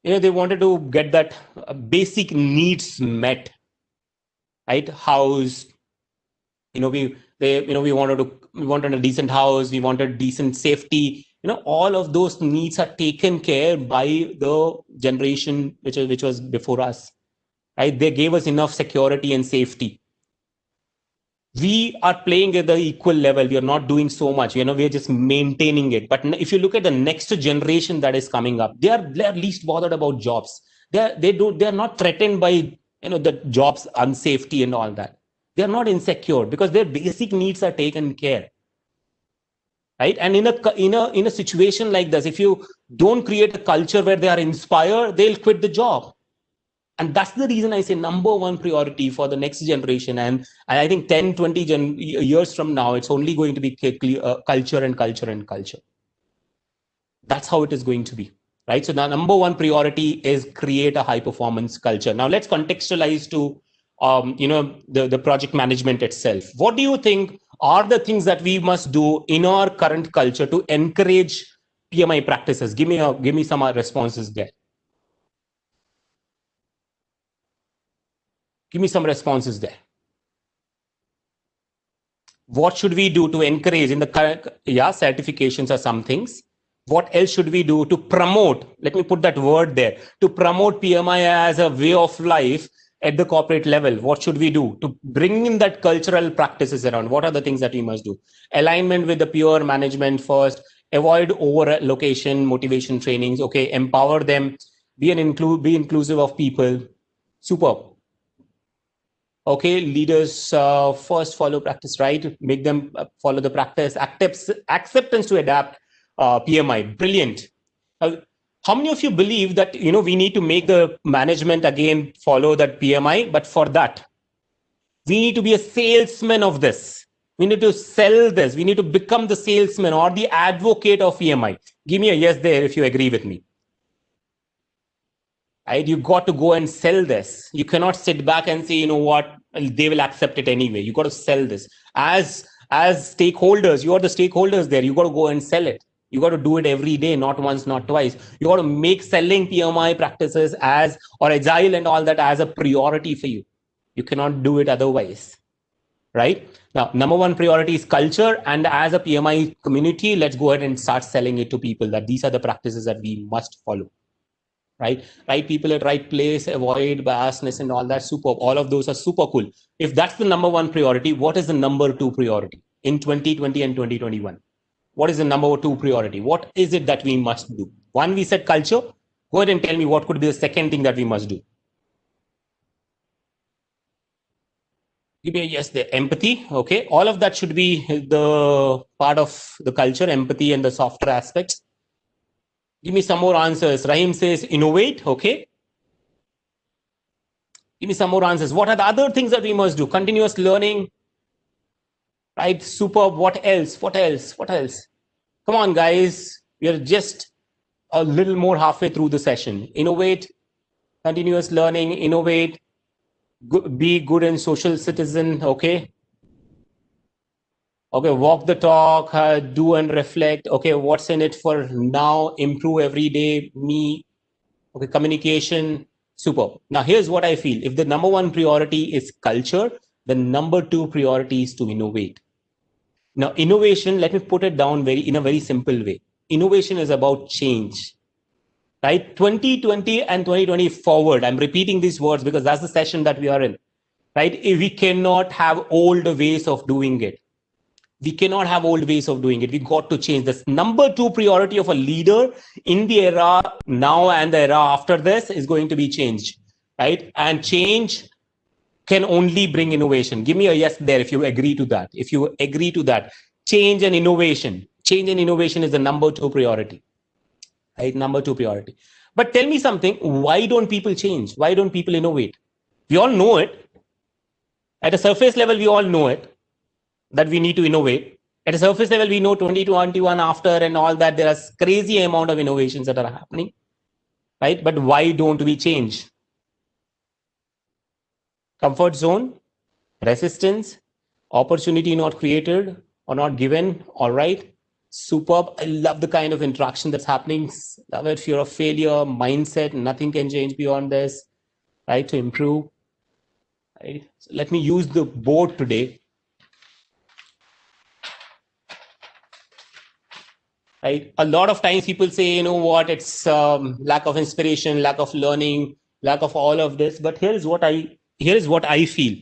You know, they wanted to get that basic needs met, right? House, we wanted a decent house, we wanted decent safety. All of those needs are taken care by the generation which was before us, right? They gave us enough security and safety. We are playing at the equal level. We are not doing so much. We are just maintaining it. But if you look at the next generation that is coming up, they are least bothered about jobs. They are not threatened by the jobs unsafety and all that. They are not insecure because their basic needs are taken care. Right? And in a situation like this, if you don't create a culture where they are inspired, they'll quit the job. And that's the reason I say number one priority for the next generation. And I think 10, 20 years from now, it's only going to be culture and culture and culture. That's how it is going to be, right? So the number one priority is create a high performance culture. Now let's contextualize to, the project management itself. What do you think are the things that we must do in our current culture to encourage PMI practices? Give me some responses there. Give me some responses there. What should we do to encourage in the current, certifications are some things. What else should we do to promote? Let me put that word there, to promote PMI as a way of life at the corporate level. What should we do to bring in that cultural practices around? What are the things that we must do? Alignment with the peer management first, avoid over location, motivation trainings. Okay. Empower them, be inclusive of people. Superb. Okay, leaders first follow practice, right? Make them follow the practice. Acceptance to adapt PMI. Brilliant. How many of you believe that we need to make the management again follow that PMI? But for that, we need to be a salesman of this. We need to sell this. We need to become the salesman or the advocate of PMI. Give me a yes there if you agree with me. Right? You got to go and sell this. You cannot sit back and say, what, they will accept it anyway. You got to sell this. As stakeholders, you are the stakeholders there. You got to go and sell it. You got to do it every day, not once, not twice. You got to make selling PMI practices or agile and all that as a priority for you. You cannot do it otherwise. Right? Now, number one priority is culture. And as a PMI community, let's go ahead and start selling it to people that these are the practices that we must follow. Right people at right place, avoid biasness and all that. Super. All of those are super cool. If that's the number one priority, what is the number two priority in 2020 and 2021? What is the number two priority? What is it that we must do? One, we said culture. Go ahead and tell me what could be the second thing that we must do. Give me a yes there. Empathy. Okay. All of that should be the part of the culture, empathy and the softer aspects. Give me some more answers. Rahim says innovate. Okay. Give me some more answers. What are the other things that we must do? Continuous learning. Right. Superb. What else? What else? What else? Come on, guys. We are just a little more halfway through the session. Innovate. Continuous learning. Innovate. Be good and social citizen. Okay. Okay, walk the talk, do and reflect. Okay, what's in it for now? Improve every day. Me. Okay, communication. Super. Now, here's what I feel. If the number one priority is culture, the number two priority is to innovate. Now, innovation, let me put it down in a very simple way. Innovation is about change, right? 2020 and 2020 forward. I'm repeating these words because that's the session that we are in, right? If we cannot have old ways of doing it. We cannot have old ways of doing it. We got to change this. Number two priority of a leader in the era now and the era after this is going to be change, right? And change can only bring innovation. Give me a yes there if you agree to that. If you agree to that, change and innovation. Change and innovation is the number two priority, right? Number two priority. But tell me something. Why don't people change? Why don't people innovate? We all know it. At a surface level, we all know it, that we need to innovate. At a surface level, we know 2021 after and all that, there are crazy amount of innovations that are happening, right? But why don't we change? Comfort zone, resistance, opportunity not created or not given. All right. Superb. I love the kind of interaction that's happening. Love it. Fear of failure, mindset, nothing can change beyond this, right? To improve. Right? So let me use the board today. Right? A lot of times people say, you know what, it's lack of inspiration, lack of learning, lack of all of this. But here is what I feel.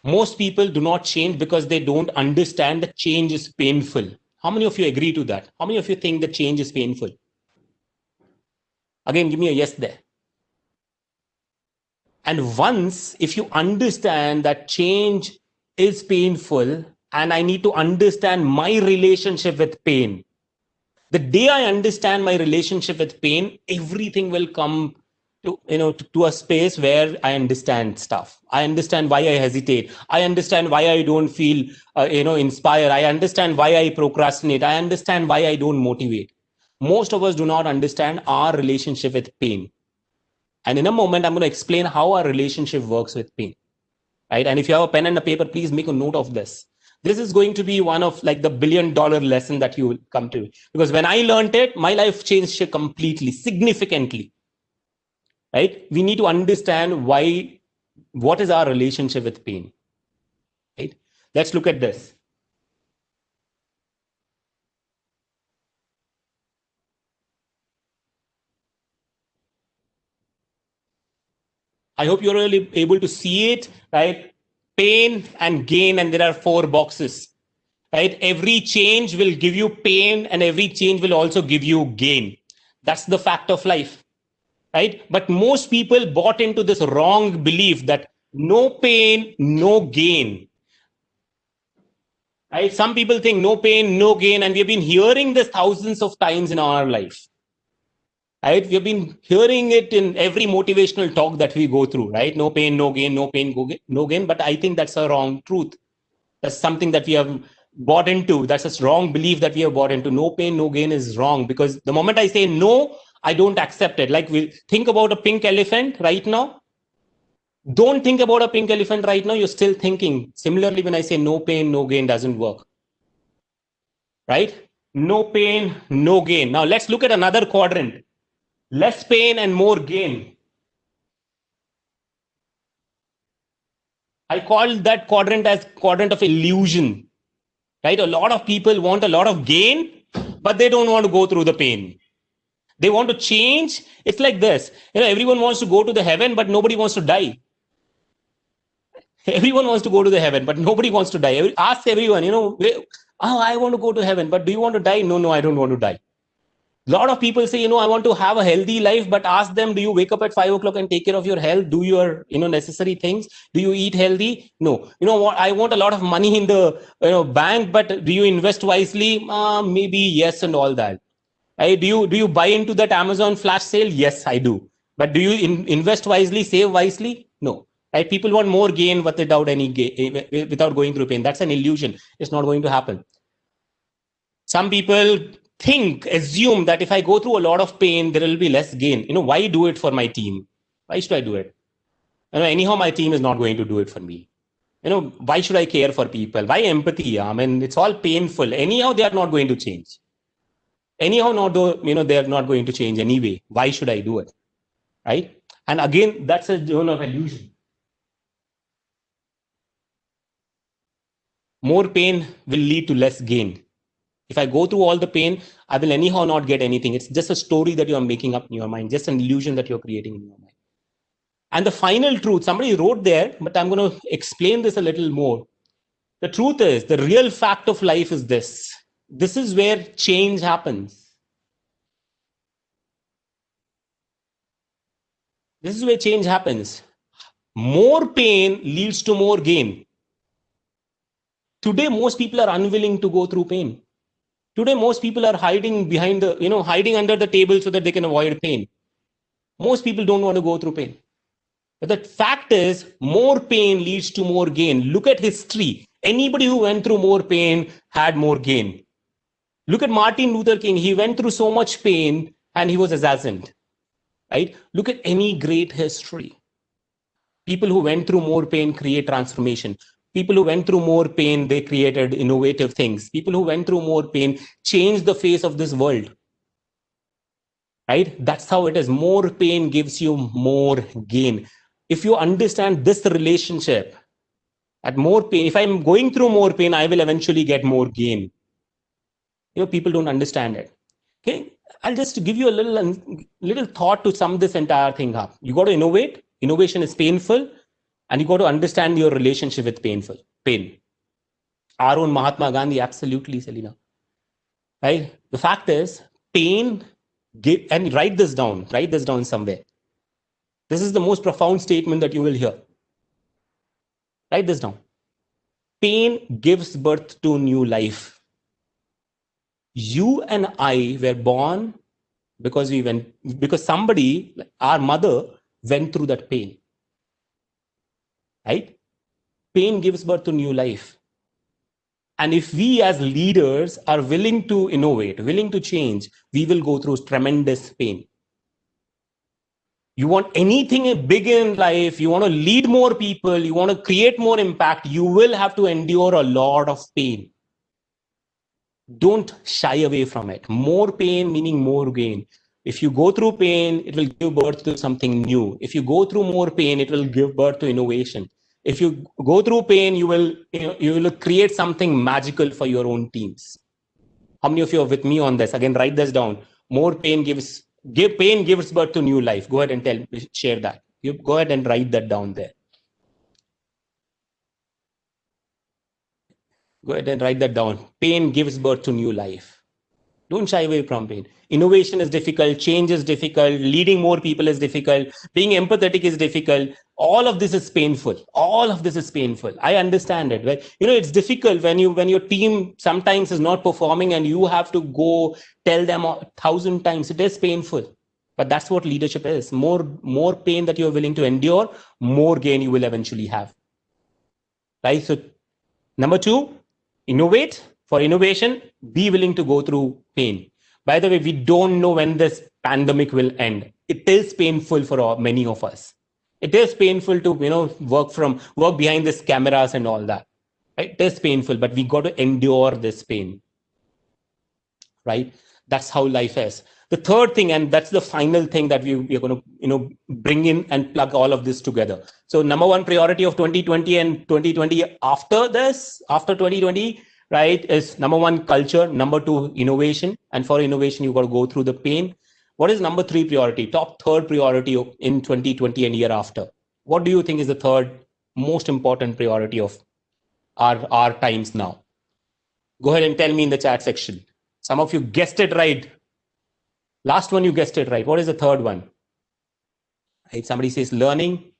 Most people do not change because they don't understand that change is painful. How many of you agree to that? How many of you think that change is painful? Again, give me a yes there. And once, if you understand that change is painful and I need to understand my relationship with pain, the day I understand my relationship with pain, everything will come to a space where I understand stuff. I understand why I hesitate. I understand why I don't feel inspired. I understand why I procrastinate. I understand why I don't motivate. Most of us do not understand our relationship with pain. And in a moment, I'm going to explain how our relationship works with pain. Right? And if you have a pen and a paper, please make a note of this. This is going to be one of like the $1 billion lesson that you will come to. Because when I learned it, my life changed completely, significantly. Right? We need to understand what is our relationship with pain. Right? Let's look at this. I hope you're really able to see it, right? Pain and gain, and there are 4 boxes. Right? Every change will give you pain and every change will also give you gain. That's the fact of life. Right? But most people bought into this wrong belief that no pain, no gain. Right? Some people think no pain, no gain, and we've been hearing this thousands of times in our life. Right? We've been hearing it in every motivational talk that we go through, right? No pain, no gain, no pain, no gain. But I think that's a wrong truth. That's something that we have bought into. That's a strong belief that we have bought into. No pain, no gain is wrong, because the moment I say no, I don't accept it. Like, we think about a pink elephant right now. Don't think about a pink elephant right now. You're still thinking. Similarly, when I say no pain, no gain doesn't work. Right? No pain, no gain. Now let's look at another quadrant. Less pain and more gain. I call that quadrant as quadrant of illusion. Right? A lot of people want a lot of gain, but they don't want to go through the pain. They want to change. It's like this. Everyone wants to go to the heaven, but nobody wants to die. Everyone wants to go to the heaven, but nobody wants to die. Ask everyone, I want to go to heaven, but do you want to die? No, I don't want to die. A lot of people say, I want to have a healthy life, but ask them, do you wake up at 5 o'clock and take care of your health? Do your, necessary things? Do you eat healthy? No. You know what? I want a lot of money in the, bank, but do you invest wisely? Maybe yes, and all that. Do you buy into that Amazon flash sale? Yes, I do. But do you invest wisely, save wisely? No. Right? People want more gain, but without any gain, without going through pain. That's an illusion. It's not going to happen. Some people assume that if I go through a lot of pain, there will be less gain. Why do it for my team? Why should I do it? Anyhow, my team is not going to do it for me. Why should I care for people? Why empathy? I mean, it's all painful. Anyhow, they are not going to change. Anyhow, they are not going to change anyway. Why should I do it? Right? And again, that's a zone of illusion. More pain will lead to less gain. If I go through all the pain, I will anyhow not get anything. It's just a story that you're making up in your mind, just an illusion that you're creating in your mind. And the final truth, somebody wrote there, but I'm going to explain this a little more. The truth is, the real fact of life is this. This is where change happens. This is where change happens. More pain leads to more gain. Today, most people are unwilling to go through pain. Today, most people are hiding behind hiding under the table so that they can avoid pain. Most people don't want to go through pain. But the fact is, more pain leads to more gain. Look at history. Anybody who went through more pain had more gain. Look at Martin Luther King. He went through so much pain and he was assassinated. Right? Look at any great history. People who went through more pain create transformation. People who went through more pain, they created innovative things. People who went through more pain changed the face of this world. Right? That's how it is. More pain gives you more gain. If you understand this relationship, at more pain, if I'm going through more pain, I will eventually get more gain. People don't understand it. Okay, I'll just give you a little thought to sum this entire thing up. You got to innovate. Innovation is painful, and you got to understand your relationship with pain. Our own Mahatma Gandhi, absolutely, Selina. Right? The fact is, pain. And write this down. Write this down somewhere. This is the most profound statement that you will hear. Write this down. Pain gives birth to new life. You and I were born because somebody, our mother, went through that pain. Right? Pain gives birth to new life. And if we as leaders are willing to innovate, willing to change, we will go through tremendous pain. You want anything big in life, you want to lead more people, you want to create more impact, you will have to endure a lot of pain. Don't shy away from it. More pain meaning more gain. If you go through pain, it will give birth to something new. If you go through more pain, it will give birth to innovation. If you go through pain, you will create something magical for your own teams. How many of you are with me on this? Again, write this down. More pain gives birth to new life. Go ahead and share that. You go ahead and write that down there. Go ahead and write that down. Pain gives birth to new life. Don't shy away from pain. Innovation is difficult. Change is difficult. Leading more people is difficult. Being empathetic is difficult. All of this is painful. All of this is painful. I understand it. Right? It's difficult when your team sometimes is not performing and you have to go tell them 1,000 times. It is painful. But that's what leadership is. More pain that you're willing to endure, more gain you will eventually have. Right? So, number 2, innovate. For innovation, be willing to go through pain. By the way, we don't know when this pandemic will end. It is painful for many of us. It is painful to work behind these cameras and all that. Right? It is painful, but we got to endure this pain. Right? That's how life is. The third thing, and that's the final thing that we're going to bring in and plug all of this together. So number 1 priority of 2020 and 2020 after 2020, right, is number 1 culture, number 2 innovation, and for innovation you got to go through the pain. What is number 3 priority? Top third priority in 2020 and year after? What do you think is the third most important priority of our times now? Go ahead and tell me in the chat section. Some of you guessed it right. Last one, you guessed it right. What is the third one? Right? Somebody says learning.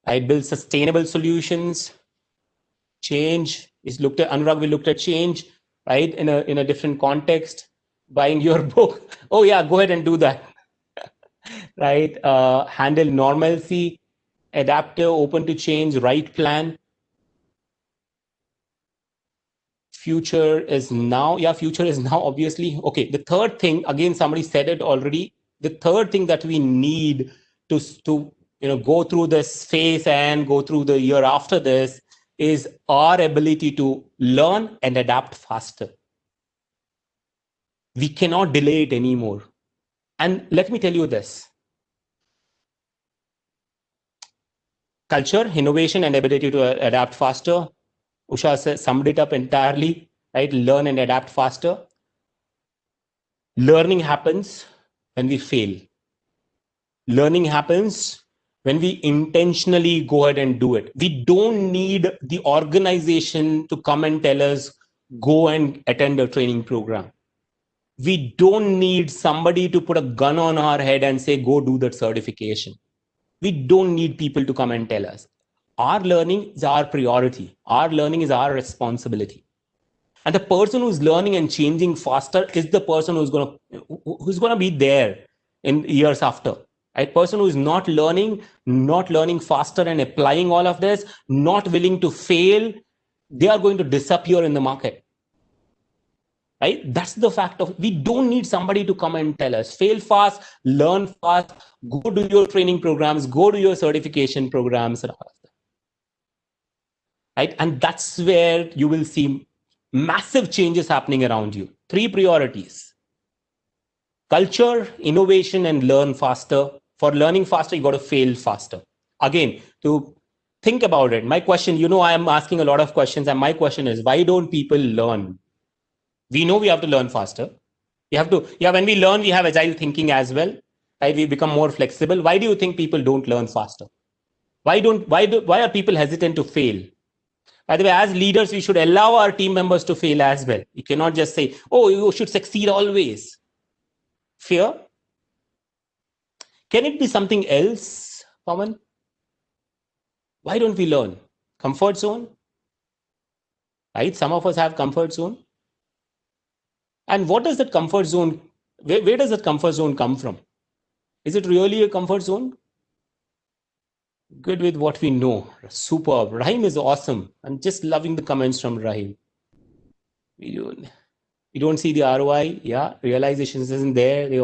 Right? Build sustainable solutions. Change is looked at. Anurag, we looked at change, right? In a different context. Buying your book. Oh yeah, go ahead and do that. Right? Handle normalcy, adaptive, open to change, right plan. Future is now. Yeah, future is now, obviously. Okay, the third thing, again, somebody said it already. The third thing that we need to go through this phase and go through the year after this is our ability to learn and adapt faster. We cannot delay it anymore. And let me tell you this: culture, innovation, and ability to adapt faster. Usha summed it up entirely, right? Learn and adapt faster. Learning happens when we fail. Learning happens when we intentionally go ahead and do it. We don't need the organization to come and tell us, go and attend a training program. We don't need somebody to put a gun on our head and say, go do that certification. We don't need people to come and tell us. Our learning is our priority. Our learning is our responsibility. And the person who's learning and changing faster is the person who's gonna be there in years after. A person who is not learning faster and applying all of this, not willing to fail, they are going to disappear in the market. Right? That's the fact of, we don't need somebody to come and tell us, fail fast, learn fast, go do your training programs, go to your certification programs and all of that. Right? And that's where you will see massive changes happening around you. 3 priorities: culture, innovation, and learn faster. For learning faster, you got to fail faster. Again, to think about it, my question, I am asking a lot of questions, and my question is, why don't people learn? We know we have to learn faster. We have to, when we learn, we have agile thinking as well. Right? We become more flexible. Why do you think people don't learn faster? Why are people hesitant to fail? By the way, as leaders, we should allow our team members to fail as well. You cannot just say, oh, you should succeed always. Fear? Can it be something else, Pawan? Why don't we learn? Comfort zone? Right? Some of us have comfort zone. And what does that comfort zone, where does that comfort zone come from? Is it really a comfort zone? Good with what we know. Superb. Rahim is awesome. I'm just loving the comments from Rahim. We don't see the ROI. Yeah, realizations isn't there. We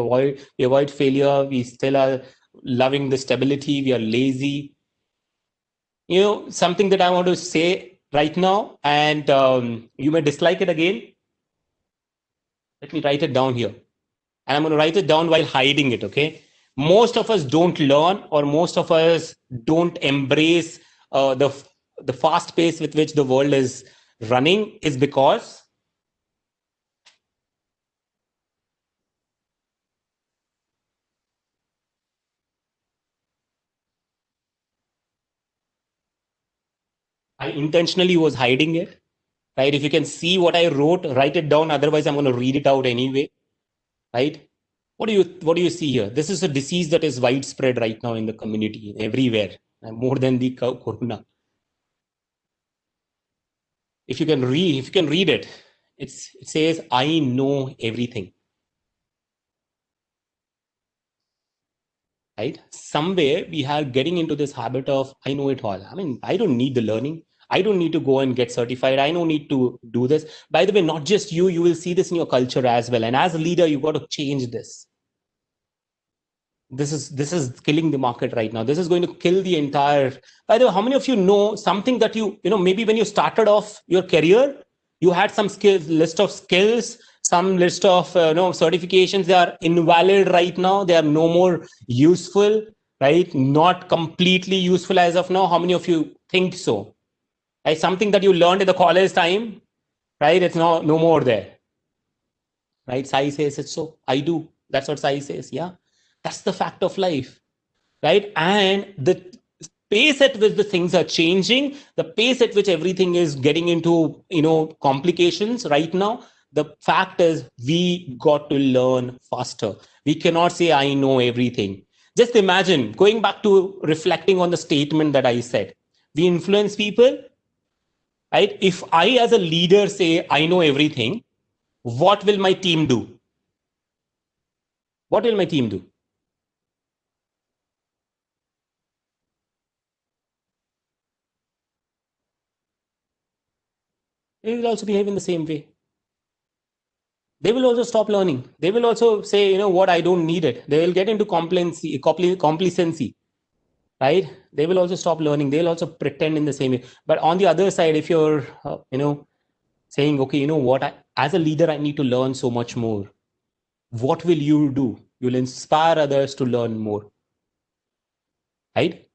avoid failure. We still are loving the stability. We are lazy. Something that I want to say right now, and you may dislike it again. Let me write it down here. And I'm going to write it down while hiding it, okay? Most of us don't learn, or most of us don't embrace the fast pace with which the world is running, is because I intentionally was hiding it. Right? If you can see what I wrote, write it down. Otherwise, I'm going to read it out anyway. Right? What do you see here? This is a disease that is widespread right now in the community, everywhere, more than the corona. If you can read it, it says, I know everything. Right? Somewhere we are getting into this habit of, I know it all. I mean, I don't need the learning. I don't need to go and get certified. I don't need to do this. By the way, not just you will see this in your culture as well. And as a leader, you got to change this. This is killing the market right now. This is going to kill the entire. By the way, how many of you know something that maybe when you started off your career, you had some list of skills, some list of certifications. They are invalid right now. They are no more useful, right? Not completely useful as of now. How many of you think so? Right? Something that you learned in the college time, right? It's no more there. Right? Sai says it's so. I do. That's what Sai says. Yeah. That's the fact of life, right? And the pace at which the things are changing, the pace at which everything is getting into, complications right now, the fact is we got to learn faster. We cannot say, I know everything. Just imagine, going back to reflecting on the statement that I said, we influence people, right? If I as a leader say, I know everything, what will my team do? What will my team do? They will also behave in the same way. They will also stop learning. They will also say, what, I don't need it. They will get into complacency, right? They will also stop learning. They'll also pretend in the same way. But on the other side, if you're, saying, okay, what, as a leader, I need to learn so much more. What will you do? You'll inspire others to learn more, right?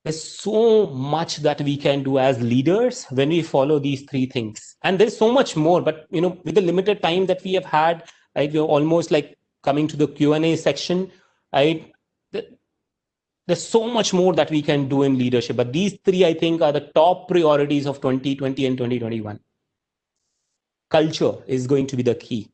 There's so much that we can do as leaders when we follow these three things. And there's so much more, but with the limited time that we have had, right, we're almost like coming to the Q&A section, right? There's so much more that we can do in leadership, but these three, I think, are the top priorities of 2020 and 2021. Culture is going to be the key.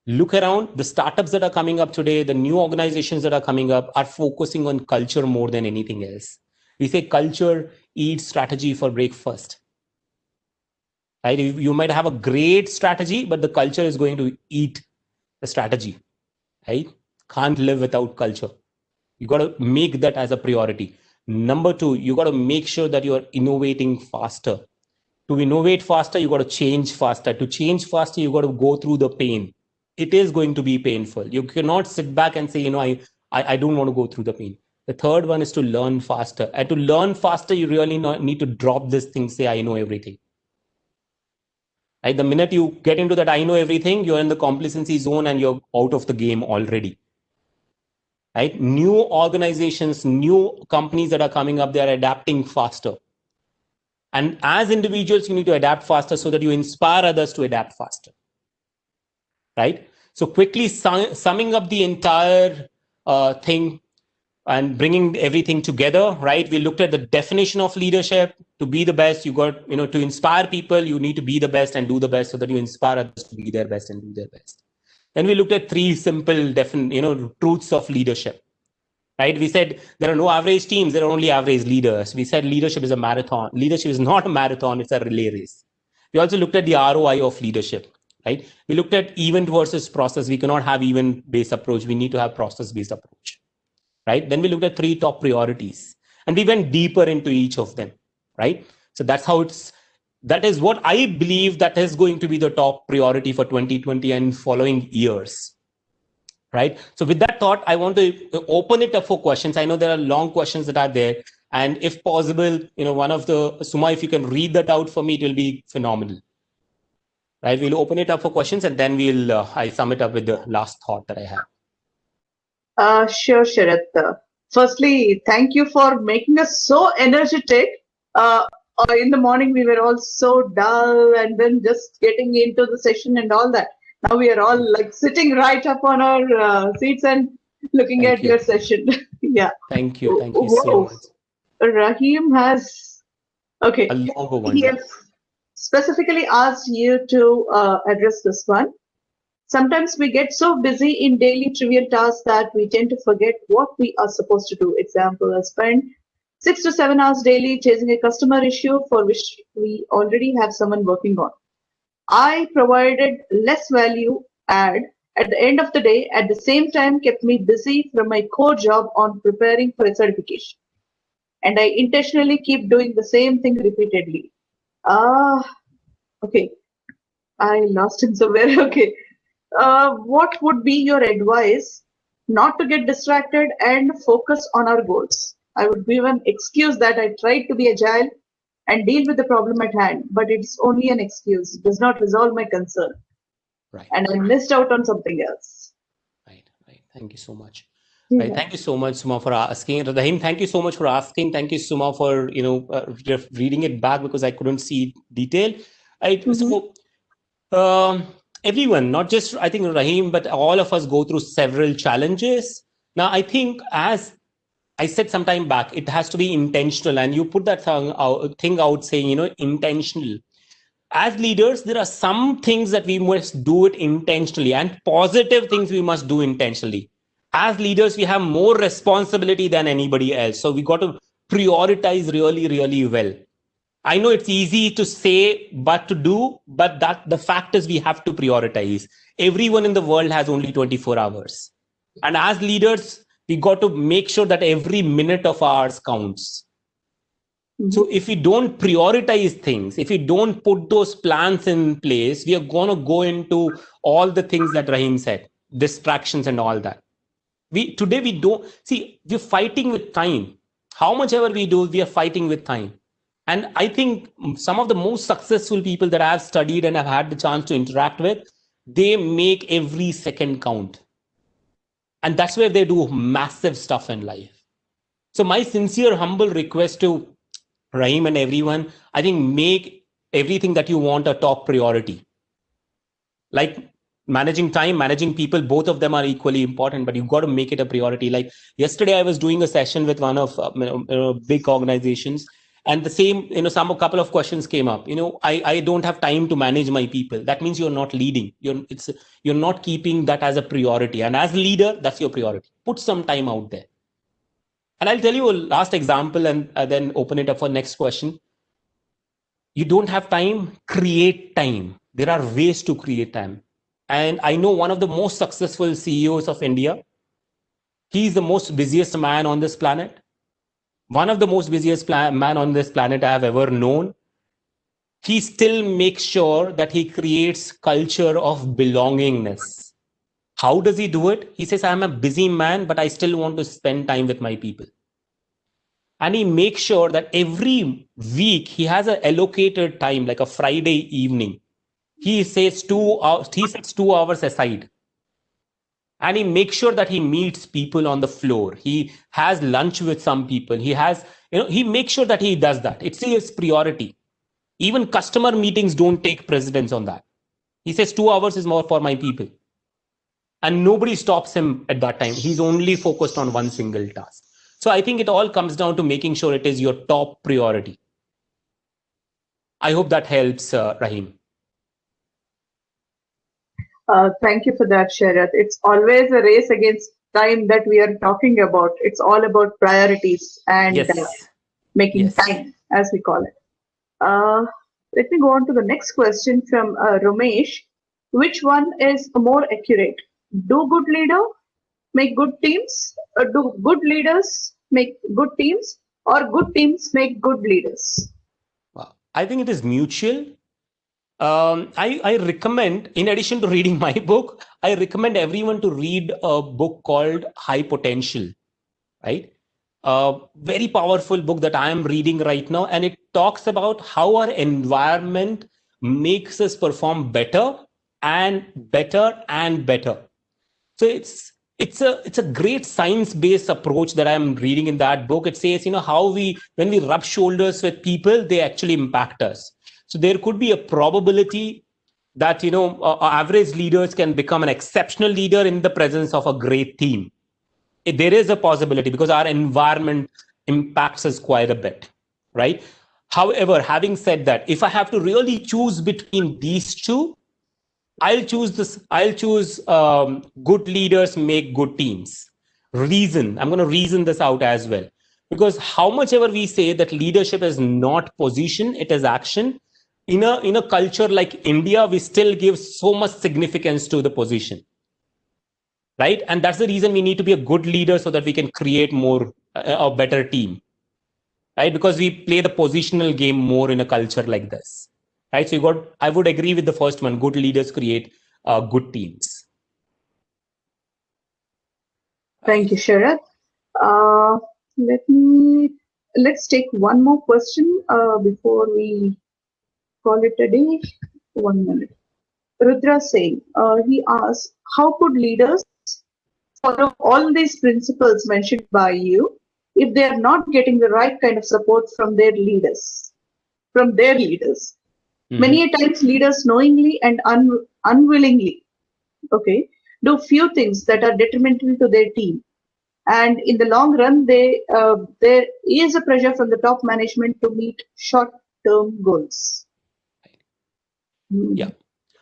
Look around, the startups that are coming up today, the new organizations that are coming up are focusing on culture more than anything else. We say culture eats strategy for breakfast. Right? You might have a great strategy, but the culture is going to eat the strategy. Right? Can't live without culture. You got to make that as a priority. Number two, you got to make sure that you're innovating faster. To innovate faster, you got to change faster. To change faster, you got to go through the pain. It is going to be painful. You cannot sit back and say, I don't want to go through the pain. The third one is to learn faster. And to learn faster, you really need to drop this thing, say, I know everything. Right? The minute you get into that I know everything, you're in the complacency zone and you're out of the game already. Right? New organizations, new companies that are coming up, they're adapting faster. And as individuals, you need to adapt faster so that you inspire others to adapt faster. Right? So quickly summing up the entire thing and bringing everything together, right? We looked at the definition of leadership. To be the best, you got, to inspire people, you need to be the best and do the best so that you inspire others to be their best and do their best. Then we looked at three simple, truths of leadership. Right? We said there are no average teams, there are only average leaders. We said leadership is a marathon. Leadership is not a marathon, it's a relay race. We also looked at the ROI of leadership. Right? We looked at event versus process. We cannot have event-based approach. We need to have process-based approach. Right? Then we looked at three top priorities and we went deeper into each of them. Right? So that's how that is what I believe that is going to be the top priority for 2020 and following years. Right? So with that thought, I want to open it up for questions. I know there are long questions that are there. And if possible, one of the, Suma, if you can read that out for me, it will be phenomenal. Right? We'll open it up for questions and then I'll sum it up with the last thought that I have. Sure, Sharath. Firstly, thank you for making us so energetic. In the morning, we were all so dull and then just getting into the session and all that. Now we are all like sitting right up on our seats and looking at your session. Yeah. Thank you. Thank you so much. Rahim has, okay. A longer one. He has specifically asked you to address this one. Sometimes we get so busy in daily trivial tasks that we tend to forget what we are supposed to do. Example, I spend 6 to 7 hours daily chasing a customer issue for which we already have someone working on. I provided less value add at the end of the day, at the same time kept me busy from my core job on preparing for a certification. And I intentionally keep doing the same thing repeatedly. Okay. I lost him somewhere. Okay. What would be your advice not to get distracted and focus on our goals? I would give an excuse that I tried to be agile and deal with the problem at hand, but it's only an excuse. It does not resolve my concern. Right. And I missed out on something else. Right. Thank you so much. Yeah. Right. Thank you so much, Suma, for asking. Rahim, thank you so much for asking. Thank you, Suma, for reading it back because I couldn't see detail. Right. Mm-hmm. So everyone, not just I think Rahim, but all of us go through several challenges. Now, I think as I said some time back, it has to be intentional. And you put that thing out saying, intentional. As leaders, there are some things that we must do it intentionally and positive things we must do intentionally. As leaders, we have more responsibility than anybody else. So we got to prioritize really, really well. I know it's easy to say, but to do, but that the fact is we have to prioritize. Everyone in the world has only 24 hours. And as leaders, we got to make sure that every minute of ours counts. Mm-hmm. So if we don't prioritize things, if we don't put those plans in place, we are going to go into all the things that Rahim said, distractions and all that. Today we don't see, we're fighting with time. How much ever we do, we are fighting with time. And I think some of the most successful people that I've studied and have had the chance to interact with, they make every second count. And that's where they do massive stuff in life. So my sincere, humble request to Rahim and everyone, I think make everything that you want a top priority. Like managing time, managing people, both of them are equally important, but you've got to make it a priority. Like yesterday, I was doing a session with one of big organizations, and the same, a couple of questions came up. I don't have time to manage my people. That means you're not leading. You're not keeping that as a priority. And as a leader, that's your priority. Put some time out there. And I'll tell you a last example and then open it up for next question. You don't have time, create time. There are ways to create time. And I know one of the most successful CEOs of India. He's the most busiest man on this planet. One of the most busiest man on this planet I have ever known. He still makes sure that he creates culture of belongingness. How does he do it? He says, I'm a busy man, but I still want to spend time with my people. And he makes sure that every week he has an allocated time, like a Friday evening. He says 2 hours, he sets 2 hours aside. And he makes sure that he meets people on the floor. He has lunch with some people. He makes sure that he does that. It's his priority. Even customer meetings don't take precedence on that. He says 2 hours is more for my people. And nobody stops him at that time. He's only focused on one single task. So I think it all comes down to making sure it is your top priority. I hope that helps, Rahim. Thank you for that, Sharath. It's always a race against time that we are talking about. It's all about priorities and making time, as we call it. Let me go on to the next question from Ramesh. Which one is more accurate? Do good leader make good teams? Do good leaders make good teams? Or good teams make good leaders? Well, I think it is mutual. I recommend, in addition to reading my book, I recommend everyone to read a book called High Potential, right? A very powerful book that I am reading right now. And it talks about how our environment makes us perform better and better and better. So it's a great science-based approach that I'm reading in that book. It says, how when we rub shoulders with people, they actually impact us. So there could be a probability that, average leaders can become an exceptional leader in the presence of a great team. There is a possibility because our environment impacts us quite a bit, right? However, having said that, if I have to really choose between these two, I'll choose good leaders make good teams. I'm going to reason this out as well. Because how much ever we say that leadership is not position, it is action. In a culture like India, we still give so much significance to the position, right? And that's the reason we need to be a good leader so that we can create a better team, right? Because we play the positional game more in a culture like this, right? So I would agree with the first one. Good leaders create good teams. Thank you, Sharath. Let's take one more question before we call it a day. 1 minute. Rudra saying, he asks, how could leaders follow all these principles mentioned by you if they are not getting the right kind of support from their leaders? Mm-hmm. Many times leaders knowingly and unwillingly, do few things that are detrimental to their team. And in the long run, there is a pressure from the top management to meet short-term goals. Yeah.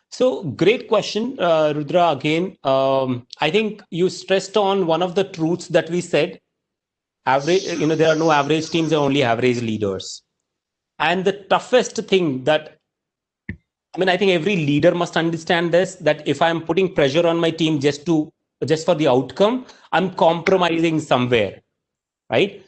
So great question, Rudra, again. I think you stressed on one of the truths that we said. There are no average teams, there are only average leaders. And the toughest thing I think every leader must understand this, that if I'm putting pressure on my team just for the outcome, I'm compromising somewhere, right?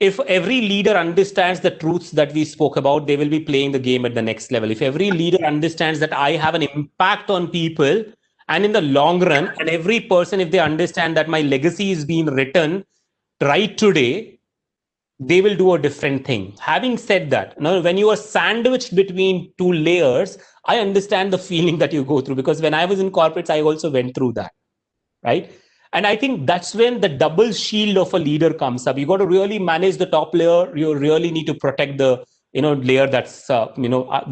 If every leader understands the truths that we spoke about, they will be playing the game at the next level. If every leader understands that I have an impact on people, and in the long run, and every person, if they understand that my legacy is being written right today, they will do a different thing. Having said that, now when you are sandwiched between two layers, I understand the feeling that you go through, because when I was in corporates, I also went through that, right? And I think that's when the double shield of a leader comes up. You got to really manage the top layer. You really need to protect the layer that's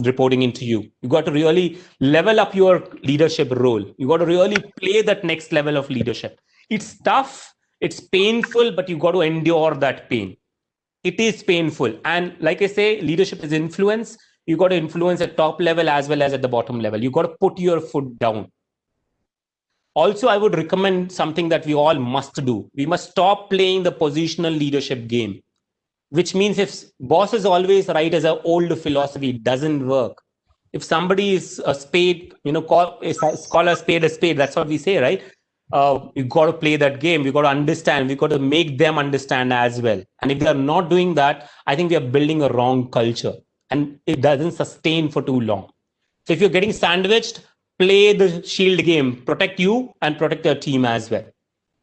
reporting into you. You got to really level up your leadership role. You got to really play that next level of leadership. It's tough, it's painful, but you got to endure that pain. It is painful. And like I say, leadership is influence. You got to influence at top level as well as at the bottom level. You got to put your foot down. Also, I would recommend something that we all must do. We must stop playing the positional leadership game, which means if boss is always right as an old philosophy, it doesn't work. If somebody is a spade, call a spade. That's what we say, right? You got to play that game. We got to understand. We got to make them understand as well. And if they are not doing that, I think we are building a wrong culture, and it doesn't sustain for too long. So if you're getting sandwiched, play the shield game. Protect you and protect your team as well.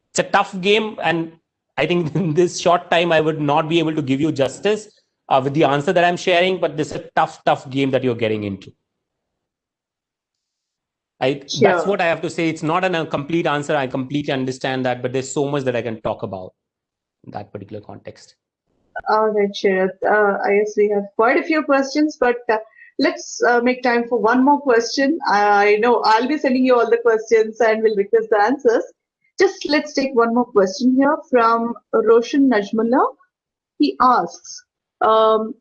It's a tough game, and I think in this short time, I would not be able to give you justice with the answer that I'm sharing, but this is a tough game that you're getting into. Sure. That's what I have to say. It's not a complete answer. I completely understand that, but there's so much that I can talk about in that particular context. All right, Sharath. I guess we have quite a few questions, but let's make time for one more question. I know I'll be sending you all the questions and we'll request the answers. Just let's take one more question here from Roshan Najmullah. He asks,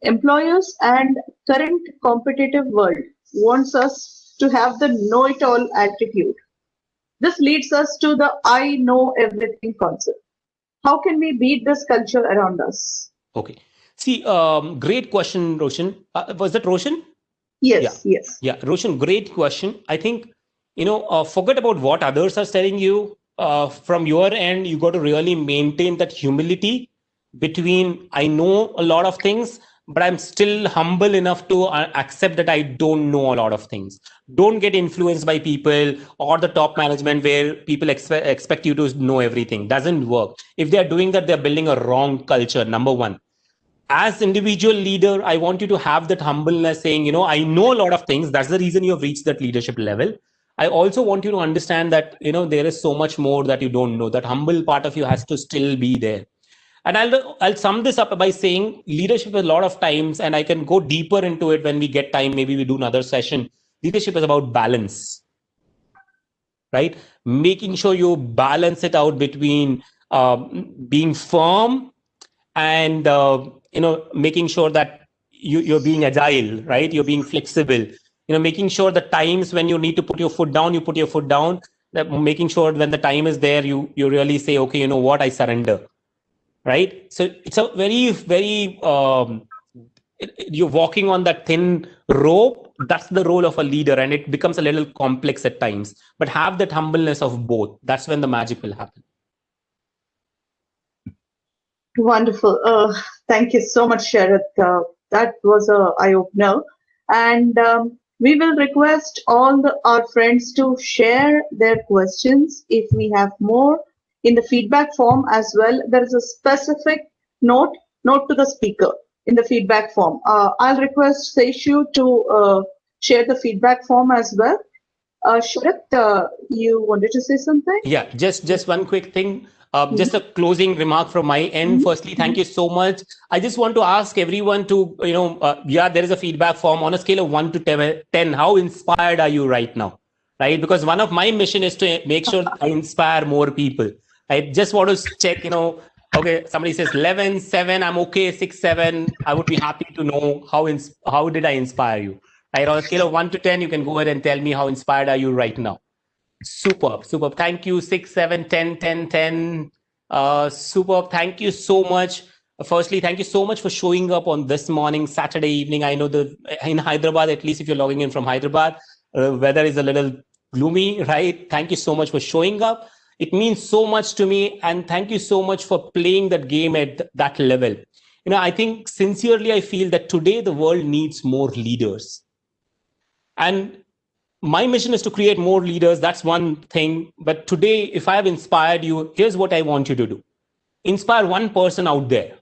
employers and current competitive world wants us to have the know-it-all attitude. This leads us to the I know everything concept. How can we beat this culture around us? Okay. See, great question, Roshan. Was that Roshan? Yes. Yeah, Roshan, great question. I think, forget about what others are telling you. From your end, you got to really maintain that humility between I know a lot of things, but I'm still humble enough to accept that I don't know a lot of things. Don't get influenced by people or the top management where people expect you to know everything. Doesn't work. If they're doing that, they're building a wrong culture, number one. As individual leader, I want you to have that humbleness saying, I know a lot of things. That's the reason you have reached that leadership level. I also want you to understand that, there is so much more that you don't know. That humble part of you has to still be there. And I'll sum this up by saying leadership a lot of times, and I can go deeper into it when we get time. Maybe we do another session. Leadership is about balance, right? Making sure you balance it out between being firm and making sure that you're being agile, right? You're being flexible. Making sure the times when you need to put your foot down, you put your foot down. Making sure when the time is there, you really say, okay, you know what, I surrender. Right? So it's a very, very, you're walking on that thin rope. That's the role of a leader, and it becomes a little complex at times. But have that humbleness of both. That's when the magic will happen. Wonderful. Thank you so much, Sharath. That was an eye-opener. And we will request all our friends to share their questions if we have more in the feedback form as well. There is a specific note to the speaker in the feedback form. I'll request Seishu to share the feedback form as well. Sharath, you wanted to say something? Yeah, just one quick thing. Just a closing remark from my end. Firstly, thank you so much. I just want to ask everyone to, there is a feedback form on a scale of 1 to 10. How inspired are you right now? Right? Because one of my mission is to make sure I inspire more people. I just want to check, okay, somebody says 11, 7, I'm okay, 6, 7. I would be happy to know how did I inspire you? Right? On a scale of 1 to 10, you can go ahead and tell me how inspired are you right now. Superb. Thank you. 6, 7, 10, 10, 10. Superb. Thank you so much. Firstly, thank you so much for showing up on this morning, Saturday evening. I know that in Hyderabad, at least if you're logging in from Hyderabad, weather is a little gloomy, right? Thank you so much for showing up. It means so much to me. And thank you so much for playing that game at that level. I think sincerely, I feel that today the world needs more leaders. And my mission is to create more leaders. That's one thing. But today, if I have inspired you, here's what I want you to do. Inspire one person out there,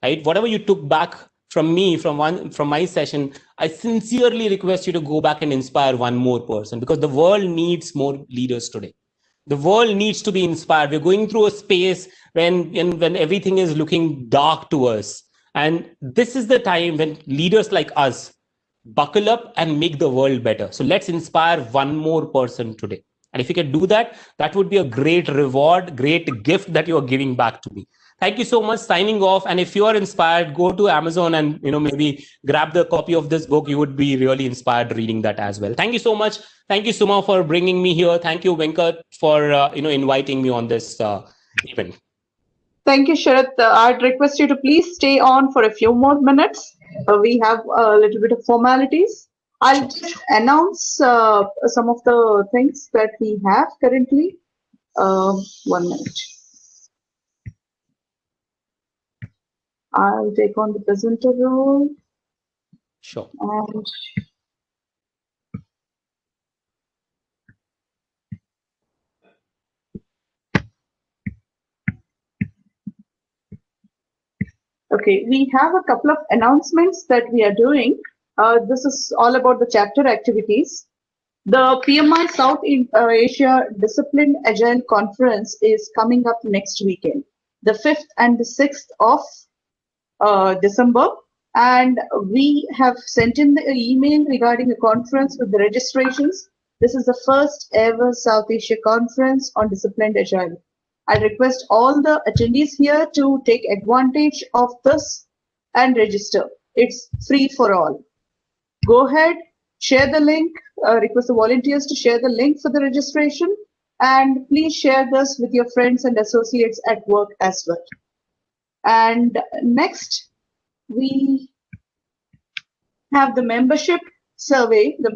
right? Whatever you took back from me, from my session, I sincerely request you to go back and inspire one more person, because the world needs more leaders today. The world needs to be inspired. We're going through a space when everything is looking dark to us. And this is the time when leaders like us buckle up and make the world better. So let's inspire one more person today. And if you can do that, that would be a great reward, great gift that you are giving back to me. Thank you so much. Signing off. And if you are inspired, go to Amazon and maybe grab the copy of this book. You would be really inspired reading that as well. Thank you so much. Thank you, Suma, for bringing me here. Thank you, Venkat, for inviting me on this event. Thank you, Sharath. I'd request you to please stay on for a few more minutes. We have a little bit of formalities. I'll just announce some of the things that we have currently. 1 minute. I'll take on the presenter role. Sure. And okay, we have a couple of announcements that we are doing. This is all about the chapter activities. The PMI South Asia Disciplined Agile Conference is coming up next weekend, the 5th and the 6th of December. And we have sent in the email regarding the conference with the registrations. This is the first ever South Asia Conference on Disciplined Agile. I request all the attendees here to take advantage of this and register. It's free for all. Go ahead, share the link, request the volunteers to share the link for the registration, and please share this with your friends and associates at work as well. And next, we have the membership survey, the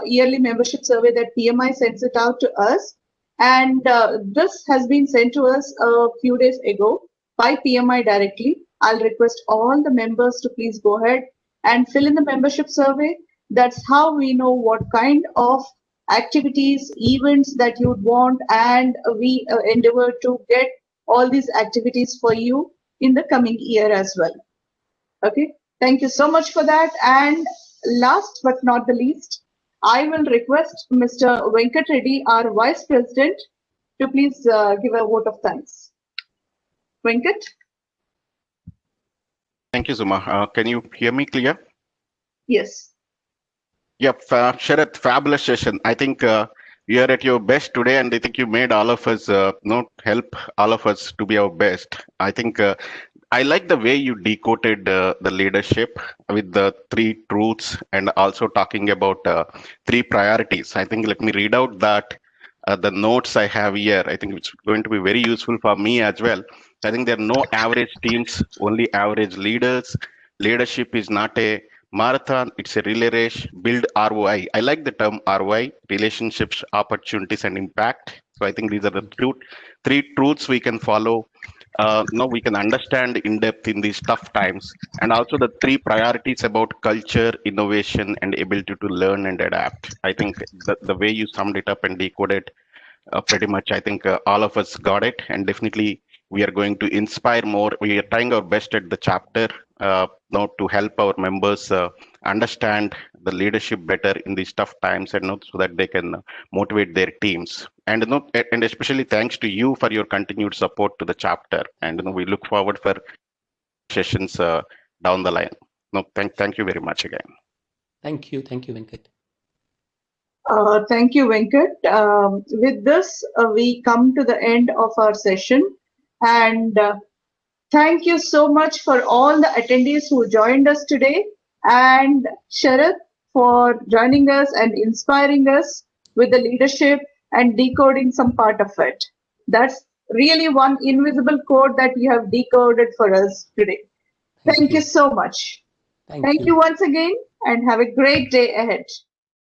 yearly membership survey that PMI sends it out to us. And this has been sent to us a few days ago by PMI directly. I'll request all the members to please go ahead and fill in the membership survey. That's how we know what kind of activities, events that you'd want, and we endeavor to get all these activities for you in the coming year as well. Okay, thank you so much for that. And last but not the least, I will request Mr. Venkat Reddy, our Vice President, to please give a vote of thanks. Venkat? Thank you, Suma. Can you hear me clear? Yes. Yep, Sharath, fabulous session. I think you are at your best today, and I think you made all of us help all of us to be our best. I think I like the way you decoded the leadership with the 3 truths and also talking about 3 priorities. I think let me read out that the notes I have here. I think it's going to be very useful for me as well. I think there are no average teams, only average leaders. Leadership is not a marathon, it's a relay race. Build ROI. I like the term ROI, relationships, opportunities, and impact. So I think these are the 3 truths we can follow. Now we can understand in depth in these tough times, and also the 3 priorities about culture, innovation, and ability to learn and adapt. I think the way you summed it up and decoded pretty much, I think all of us got it, and definitely we are going to inspire more. We are trying our best at the chapter now to help our members understand the leadership better in these tough times, and so that they can motivate their teams. And and especially thanks to you for your continued support to the chapter. And we look forward for sessions down the line. Thank you very much again. Thank you, Venkat. Thank you, Venkat. With this, we come to the end of our session. And thank you so much for all the attendees who joined us today. And Sharath for joining us and inspiring us with the leadership and decoding some part of it. That's really one invisible code that you have decoded for us today. Thank you so much. Thank you once again, and have a great day ahead.